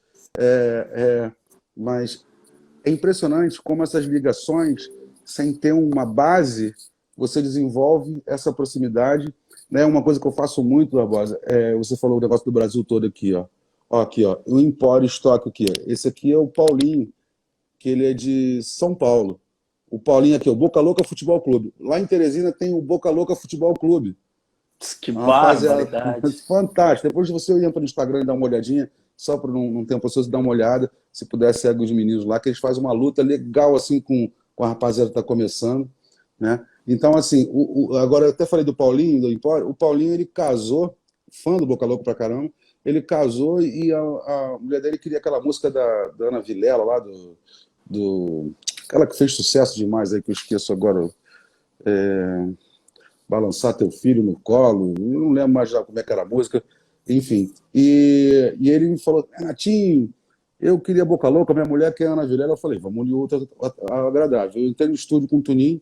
é impressionante como essas ligações, sem ter uma base, você desenvolve essa proximidade, né? Uma coisa que eu faço muito, Barbosa, você falou o negócio do Brasil todo aqui, ó. Ó, aqui, ó, o Empório Estoque aqui. Esse aqui é o Paulinho, que ele é de São Paulo. O Paulinho aqui, o Boca Louca Futebol Clube. Lá em Teresina tem o Boca Louca Futebol Clube. Que Rapaziada, barbaridade. fantástico. Depois você entra no Instagram e dá uma olhadinha, só para não ter pessoas dar uma olhada, se puder, segue os meninos lá, que eles fazem uma luta legal assim com a rapaziada que está começando, né? Então, assim, agora eu até falei do Paulinho, do Empório. O Paulinho, ele casou, fã do Boca Louca pra caramba, ele casou e a mulher dele queria aquela música da Ana Vilela lá, aquela que fez sucesso demais aí, que eu esqueço agora, Balançar Teu Filho no Colo, eu não lembro mais já como é que era a música, enfim. E ele me falou, Renatinho, eu queria Boca Louca, minha mulher quer Ana Vilela. Eu falei, vamos unir outra agradável. Eu entrei no estúdio com o Tuninho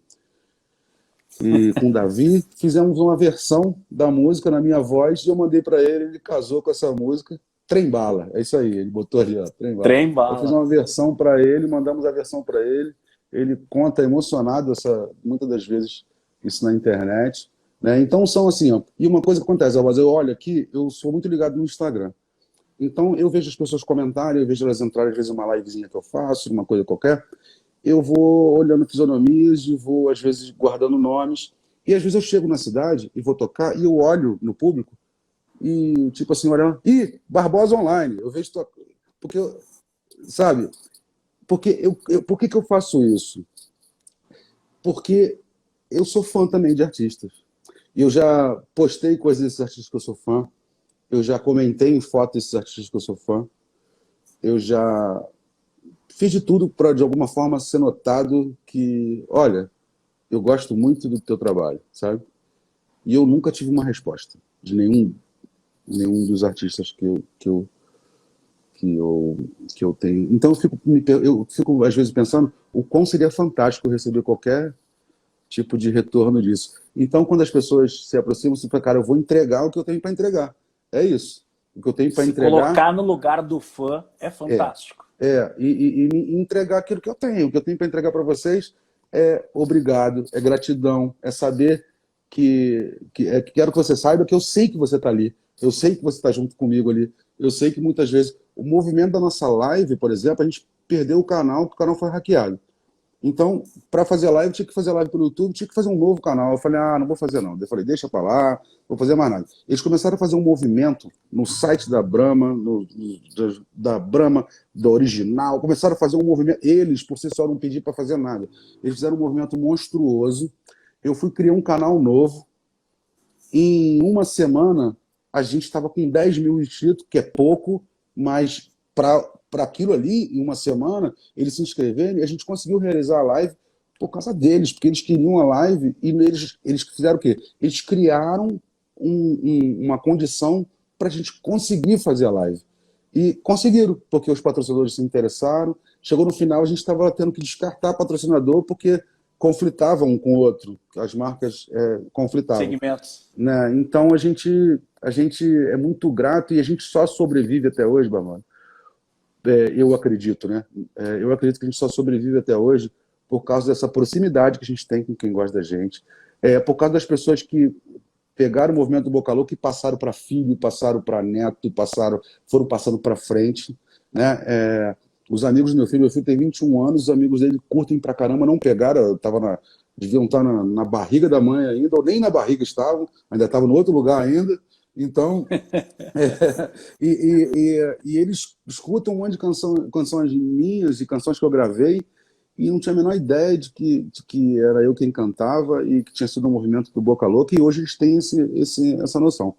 e com o Davi, fizemos uma versão da música na minha voz e eu mandei para ele casou com essa música, Trem Bala, é isso aí, ele botou ali, ó, Trem Bala. Trem Eu fiz bala. uma versão para ele, mandamos a versão para ele conta emocionado muitas das vezes isso na internet, né? Então são assim, ó, e uma coisa que acontece, Alvaz, eu olho aqui, eu sou muito ligado no Instagram, então eu vejo as pessoas comentarem, eu vejo elas entrarem às vezes uma livezinha que eu faço, uma coisa qualquer, eu vou olhando fisionomias e vou, às vezes, guardando nomes. E, às vezes, eu chego na cidade e vou tocar e eu olho no público e, tipo assim, olhando... Ih, Barbosa Online. Eu vejo... Porque, sabe? Por que eu faço isso? Porque eu sou fã também de artistas. Eu já postei coisas desses artistas que eu sou fã. Eu já comentei em fotos desses artistas que eu sou fã. Eu já fiz de tudo para, de alguma forma, ser notado que, olha, eu gosto muito do teu trabalho, sabe? E eu nunca tive uma resposta de nenhum dos artistas que eu tenho. Então eu fico, às vezes, pensando o quão seria fantástico receber qualquer tipo de retorno disso. Então, quando as pessoas se aproximam, você fala, cara, eu vou entregar o que eu tenho para entregar. É isso. O que eu tenho para Se entregar colocar no lugar do fã é é, fantástico. e entregar aquilo que eu tenho. O que eu tenho para entregar para vocês é obrigado, é gratidão, é saber que quero que você saiba que eu sei que você está ali, eu sei que você está junto comigo ali, eu sei que muitas vezes o movimento da nossa live, por exemplo, a gente perdeu o canal, porque o canal foi hackeado. Então, para fazer live, tinha que fazer live pelo YouTube, tinha que fazer um novo canal. Eu falei, não vou fazer não. Eu falei, deixa para lá, não vou fazer mais nada. Eles começaram a fazer um movimento no site da Brahma, da Brahma, da original, começaram a fazer um movimento. Eles, por si só, não pediram para fazer nada. Eles fizeram um movimento monstruoso. Eu fui criar um canal novo. Em uma semana, a gente estava com 10 mil inscritos, que é pouco, mas para aquilo ali, em uma semana, eles se inscreverem, e a gente conseguiu realizar a live por causa deles, porque eles queriam a live e eles fizeram o quê? Eles criaram uma condição para a gente conseguir fazer a live. E conseguiram, porque os patrocinadores se interessaram. Chegou no final, a gente estava tendo que descartar patrocinador, porque conflitava um com o outro, as marcas conflitavam. Segmentos. Né? Então a gente é muito grato e a gente só sobrevive até hoje, Bamano. Eu acredito, né? Eu acredito que a gente só sobrevive até hoje por causa dessa proximidade que a gente tem com quem gosta da gente, por causa das pessoas que pegaram o movimento do Boca Louca e passaram para filho, passaram para neto, foram passando para frente, né? Os amigos do meu filho tem 21 anos, os amigos dele curtem pra caramba, não pegaram, deviam estar na barriga da mãe ainda, ou nem na barriga estavam, ainda estavam no outro lugar ainda. Então, e eles escutam um monte de canções minhas e canções que eu gravei, e não tinha a menor ideia de que era eu quem cantava e que tinha sido um movimento do Boca Louca, e hoje eles têm essa noção.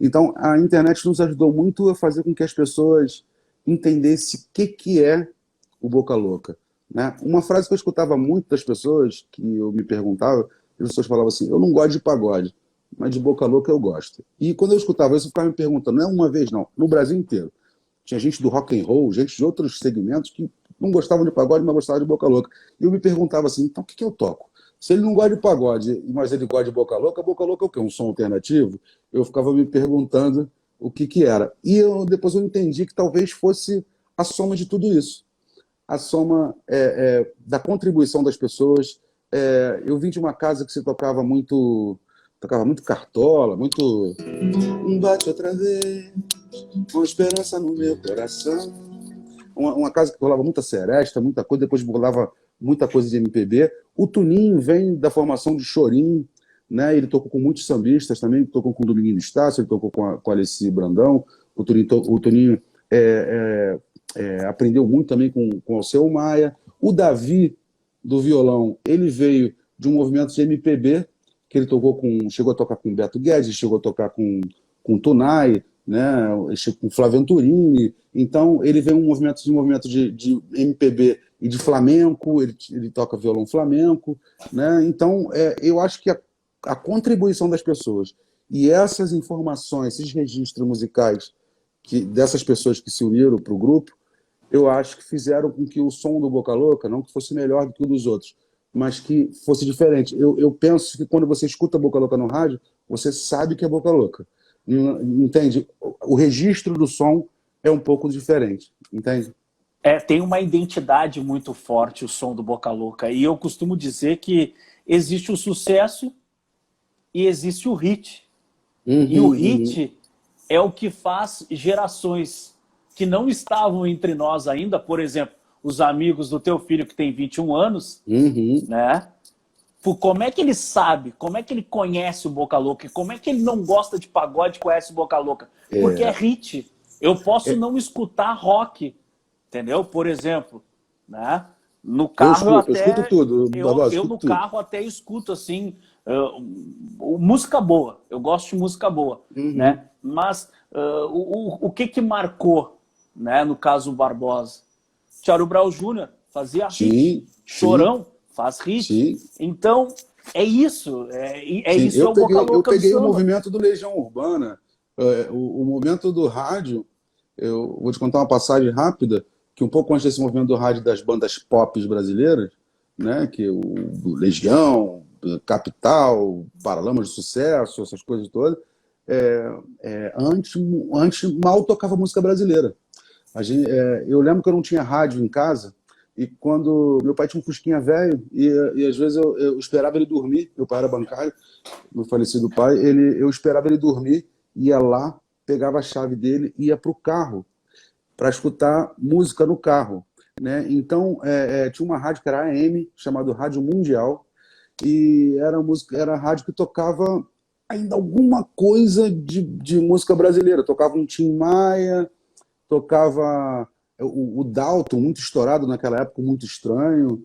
Então, a internet nos ajudou muito a fazer com que as pessoas entendessem o que é o Boca Louca, né? Uma frase que eu escutava muito das pessoas, que eu me perguntava, as pessoas falavam assim: eu não gosto de pagode, mas de Boca Louca eu gosto. E quando eu escutava isso, eu ficava me perguntando, não é uma vez não, no Brasil inteiro. Tinha gente do rock and roll, gente de outros segmentos que não gostavam de pagode, mas gostavam de Boca Louca. E eu me perguntava assim, então o que eu toco? Se ele não gosta de pagode, mas ele gosta de Boca Louca é o quê? Um som alternativo? Eu ficava me perguntando o que era. E depois eu entendi que talvez fosse a soma de tudo isso. A soma da contribuição das pessoas. Eu vim de uma casa que se tocava muito Cartola, muito bate outra vez, com esperança no meu coração. Uma casa que rolava muita seresta, muita coisa, depois rolava muita coisa de MPB. O Toninho vem da formação de Chorinho, né? Ele tocou com muitos sambistas também, tocou com o Dominguinho Estácio, ele tocou com a Alessi Brandão. O Toninho aprendeu muito também com o Alceu Maia. O Davi, do violão, ele veio de um movimento de MPB, que ele chegou a tocar com Beto Guedes, chegou a tocar com Tunai, né, com Flávio Venturini. Então, ele veio um movimento de MPB e de flamenco, ele toca violão flamenco, né? Então, eu acho que a contribuição das pessoas e essas informações, esses registros musicais dessas pessoas que se uniram para o grupo, eu acho que fizeram com que o som do Boca Louca, não que fosse melhor do que o dos outros, mas que fosse diferente. Eu penso que quando você escuta Boca Louca no rádio, você sabe que é Boca Louca. Entende? O registro do som é um pouco diferente, entende? Tem uma identidade muito forte o som do Boca Louca. E eu costumo dizer que existe o sucesso e existe o hit. E o hit é o que faz gerações que não estavam entre nós ainda, por exemplo, os amigos do teu filho que tem 21 anos, né? Como é que ele sabe, como é que ele conhece o Boca Louca, como é que ele não gosta de pagode e conhece o Boca Louca? Porque é hit. Eu posso não escutar rock, entendeu? Por exemplo, né? No carro eu escuto tudo, Barbosa, eu no carro até escuto assim, música boa. Eu gosto de música boa, né? Mas o que marcou, né? No caso o Barbosa, Charlie Brown Jr. fazia hit, Chorão faz hit. Sim. Então é isso, isso é o Boca Louca. Eu peguei o movimento do Legião Urbana, o movimento do rádio. Eu vou te contar uma passagem rápida, que um pouco antes desse movimento do rádio das bandas pop brasileiras, né, que o Legião, Capital, Paralamas de Sucesso, essas coisas todas, antes mal tocava música brasileira. Eu lembro que eu não tinha rádio em casa, e quando meu pai tinha um Fusquinha velho, e às vezes eu esperava ele dormir, meu pai era bancário, meu falecido pai, eu esperava ele dormir, ia lá, pegava a chave dele e ia para o carro, para escutar música no carro, né? Então, tinha uma rádio que era AM, chamada Rádio Mundial, e era a rádio que tocava ainda alguma coisa de música brasileira. Tocava um Tim Maia, tocava o Dalton, muito estourado naquela época, muito estranho.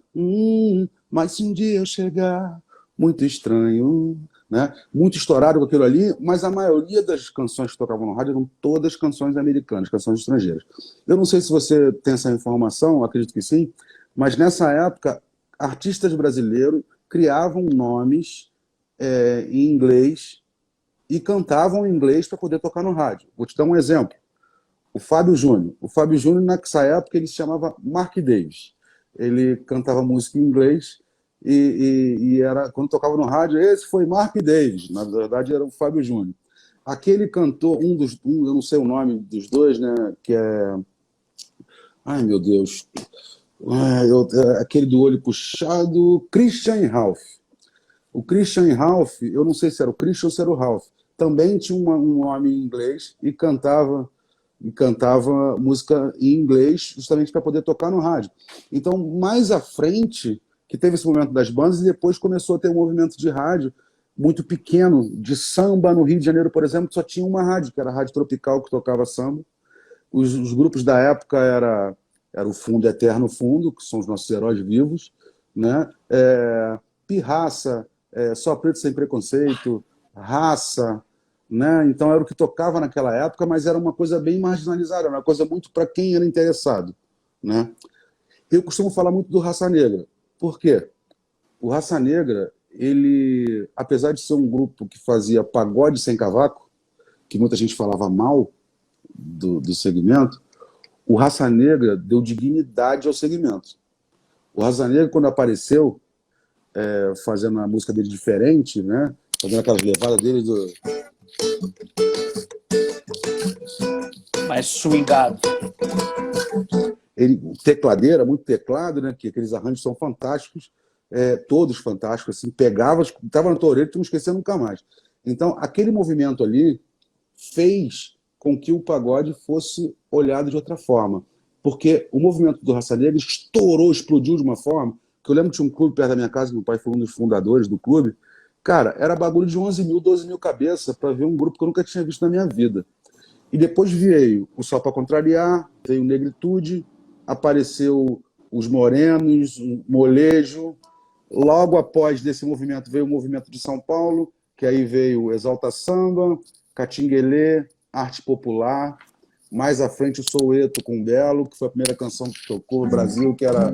Mas se um dia eu chegar, muito estranho, né? Muito estourado com aquilo ali, mas a maioria das canções que tocavam no rádio eram todas canções americanas, canções estrangeiras. Eu não sei se você tem essa informação, acredito que sim, mas nessa época, artistas brasileiros criavam nomes em inglês e cantavam em inglês para poder tocar no rádio. Vou te dar um exemplo. O Fábio Júnior. O Fábio Júnior, nessa época, ele se chamava Mark Davis. Ele cantava música em inglês e era, quando tocava no rádio, esse foi Mark Davis. Na verdade, era o Fábio Júnior. Aquele cantor, eu não sei o nome dos dois, né, que é... Ai, meu Deus. Aquele do olho puxado, Christian Ralph. O Christian Ralph, eu não sei se era o Christian ou se era o Ralph, também tinha um nome em inglês e cantava música em inglês justamente para poder tocar no rádio. Então, mais à frente, que teve esse momento das bandas, e depois começou a ter um movimento de rádio muito pequeno, de samba no Rio de Janeiro, por exemplo, só tinha uma rádio, que era a Rádio Tropical, que tocava samba. Os grupos da época era o Fundo Eterno Fundo, que são os nossos heróis vivos, né? Pirraça, Só Preto Sem Preconceito, Raça, né? Então era o que tocava naquela época, mas era uma coisa bem marginalizada, era uma coisa muito para quem era interessado, né? Eu costumo falar muito do Raça Negra. Por quê? O Raça Negra, ele, apesar de ser um grupo que fazia pagode sem cavaco, que muita gente falava mal do segmento, o Raça Negra deu dignidade ao segmento. O Raça Negra, quando apareceu, fazendo a música dele diferente, né? Fazendo aquelas levadas dele do... Mais swingado. Ele, tecladeira, muito teclado, né? Que aqueles arranjos são fantásticos, todos fantásticos, assim, pegava, estava na tua orelha, tu não esquecia nunca mais. Então, aquele movimento ali fez com que o pagode fosse olhado de outra forma. Porque o movimento do Raça Negra estourou, explodiu de uma forma, que eu lembro que tinha um clube perto da minha casa, meu pai foi um dos fundadores do clube, cara, era bagulho de 11 mil, 12 mil cabeças para ver um grupo que eu nunca tinha visto na minha vida. E depois veio o Só Pra Contrariar, veio o Negritude, apareceu os Morenos, o Molejo. Logo após desse movimento veio o Movimento de São Paulo, que aí veio Exalta Samba, Catinguelê, Arte Popular. Mais à frente o Soueto com Belo, que foi a primeira canção que tocou no Brasil, que era...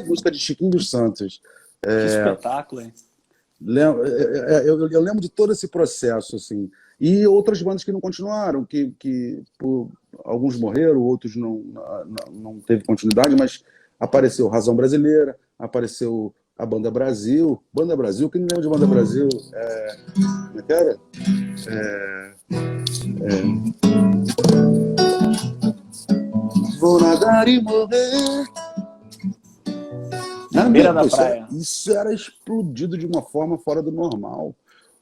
música de Chiquinho dos Santos. Que espetáculo, hein? Eu lembro de todo esse processo, assim. E outras bandas que não continuaram, que alguns morreram, outros não teve continuidade, mas apareceu Razão Brasileira, apareceu a Banda Brasil. Banda Brasil, quem não lembra de Banda Brasil? Como é que era? Vou nadar e morrer na beira da praia. Isso era explodido de uma forma fora do normal.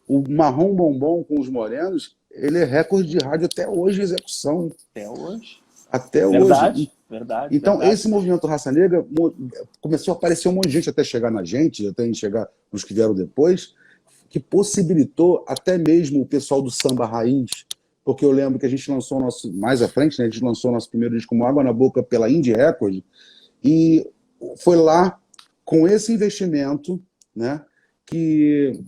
O Marrom Bombom com os Morenos, ele é recorde de rádio até hoje em execução. Até hoje. Até Verdade, hoje. verdade. Então, verdade. esse movimento Raça Negra começou a aparecer um monte de gente até chegar na gente, até chegar nos que vieram depois, que possibilitou até mesmo o pessoal do samba raiz, porque eu lembro que a gente lançou o nosso, mais à frente, né, a gente lançou o nosso primeiro disco como Água na Boca pela Indie Record, e foi lá, com esse investimento, né, que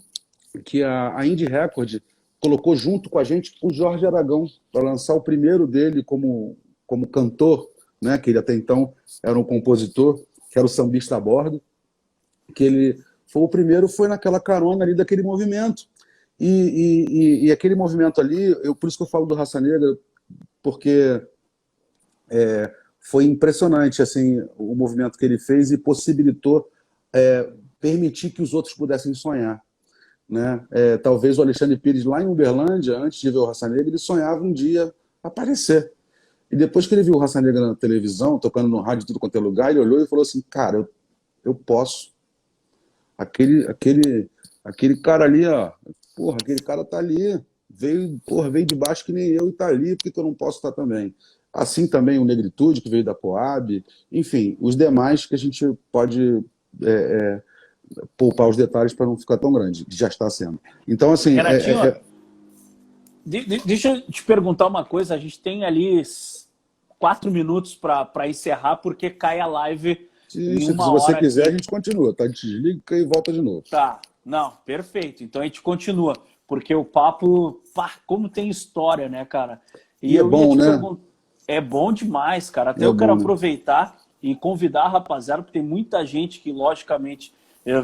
a Indie Record colocou junto com a gente o Jorge Aragão, para lançar o primeiro dele como cantor, né, que ele até então era um compositor, que era o Sambista a Bordo, que ele foi o primeiro, foi naquela carona ali daquele movimento. E aquele movimento ali, por isso que eu falo do Raça Negra, porque foi impressionante assim, o movimento que ele fez e possibilitou permitir que os outros pudessem sonhar. Né? Talvez o Alexandre Pires, lá em Uberlândia, antes de ver o Raça Negra, ele sonhava um dia aparecer. E depois que ele viu o Raça Negra na televisão, tocando no rádio, tudo quanto é lugar, ele olhou e falou assim, cara, eu posso. Aquele cara ali, ó, porra, aquele cara tá ali, veio de baixo que nem eu e tá ali, por que eu não posso estar também? Assim também o Negritude, que veio da Coab, enfim, os demais que a gente pode poupar os detalhes para não ficar tão grande, que já está sendo. Então, assim... Renatinho, deixa eu te perguntar uma coisa, a gente tem ali 4 minutos para encerrar, porque cai a live em uma hora. Se você quiser, aqui. a gente continua, tá? A gente desliga e volta de novo. Tá, não, perfeito. Então a gente continua, porque o papo, como tem história, né, cara? E é bom, né? É bom demais, cara. Até eu quero aproveitar e convidar a rapaziada, porque tem muita gente que, logicamente,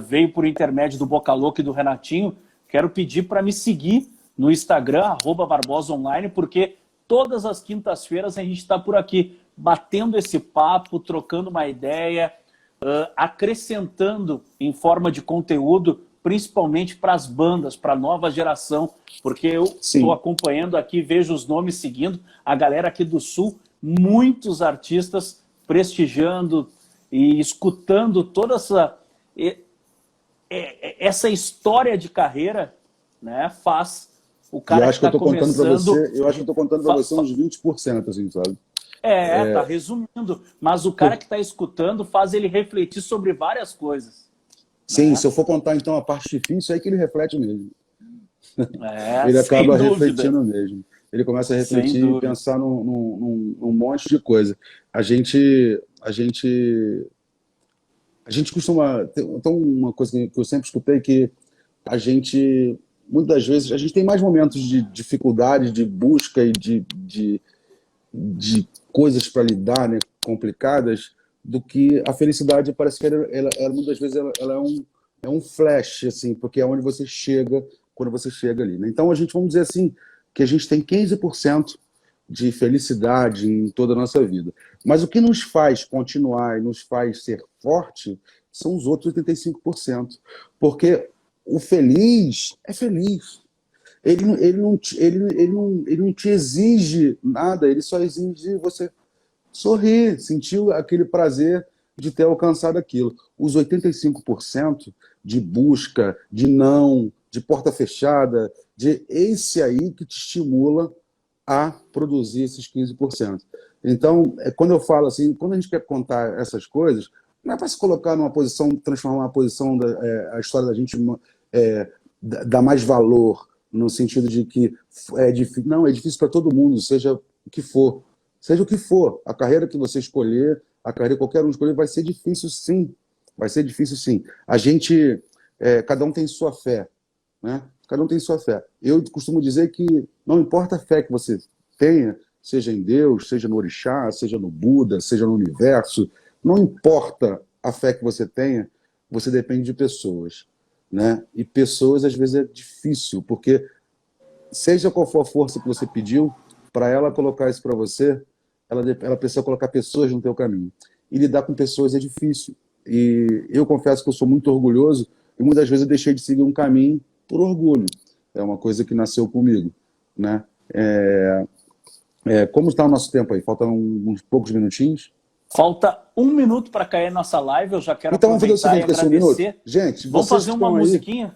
veio por intermédio do Boca Louca e do Renatinho. Quero pedir para me seguir no Instagram, @barbosaonline, porque todas as quintas-feiras a gente está por aqui, batendo esse papo, trocando uma ideia, acrescentando em forma de conteúdo, principalmente para as bandas, para a nova geração, porque eu estou acompanhando aqui, vejo os nomes seguindo, a galera aqui do Sul, muitos artistas prestigiando e escutando toda essa história de carreira, né, faz o cara que está começando... Eu acho que eu estou contando para você uns 20%, assim, sabe? Tá resumindo, mas o cara que está escutando faz ele refletir sobre várias coisas. Sim, se eu for contar então a parte difícil, é que ele reflete mesmo. Ele sem acaba dúvida. refletindo mesmo. Ele começa a refletir e pensar num monte de coisa. A gente costuma... Então, uma coisa que eu sempre escutei, que a gente, muitas das vezes, a gente tem mais momentos de dificuldade, de busca e de coisas para lidar, né, complicadas, do que a felicidade. Parece que ela muitas vezes ela é um flash, assim, porque é onde você chega quando você chega ali, né? Então a gente, vamos dizer assim, que a gente tem 15% de felicidade em toda a nossa vida. Mas o que nos faz continuar e nos faz ser forte são os outros 85%. Porque o feliz é feliz. Ele não te exige nada, ele só exige você sorrir, sentir aquele prazer de ter alcançado aquilo. Os 85% de busca, de não, de porta fechada, de esse aí que te estimula a produzir esses 15%. Então, quando eu falo assim, quando a gente quer contar essas coisas, não é para se colocar numa posição, transformar uma posição, a história da gente dar mais valor, no sentido de que é difícil. Não, é difícil para todo mundo, seja o que for. Seja o que for, a carreira que você escolher, a carreira que qualquer um escolher, vai ser difícil sim. Vai ser difícil sim. A gente, cada um tem sua fé, né? Cada um tem sua fé. Eu costumo dizer que não importa a fé que você tenha, seja em Deus, seja no Orixá, seja no Buda, seja no universo, não importa a fé que você tenha, você depende de pessoas, né? E pessoas, às vezes, é difícil, porque seja qual for a força que você pediu, para ela colocar isso para você, ela precisa colocar pessoas no teu caminho. E lidar com pessoas é difícil. E eu confesso que eu sou muito orgulhoso e muitas vezes eu deixei de seguir um caminho por orgulho. É uma coisa que nasceu comigo, né? Como está o nosso tempo aí? Faltam uns poucos minutinhos. Falta 1 minuto para cair a nossa live. Eu já quero então, aproveitar vamos fazer o seguinte, e agradecer. Gente, vamos fazer uma musiquinha?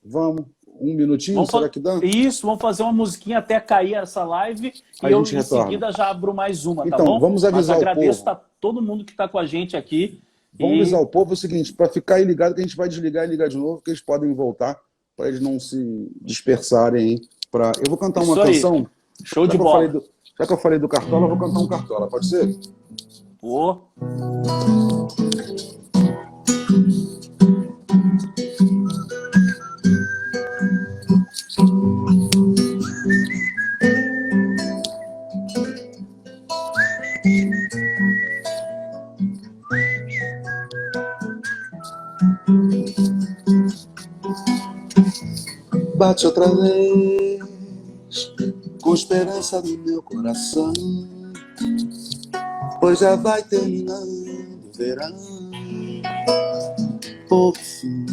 Vamos. 1 minutinho, será que dá? Isso, vamos fazer uma musiquinha até cair essa live e eu em seguida já abro mais uma, então, tá bom? Vamos avisar Mas agradeço o povo. todo mundo que está com a gente aqui. Vamos avisar o povo o seguinte, para ficar aí ligado, que a gente vai desligar e ligar de novo, que eles podem voltar, para eles não se dispersarem aí. Eu vou cantar uma canção. Show de bola. Já que eu falei do Cartola, eu vou cantar um Cartola, pode ser? Pô. Bate outra vez, com esperança no meu coração, pois já vai terminando o verão. Por fim,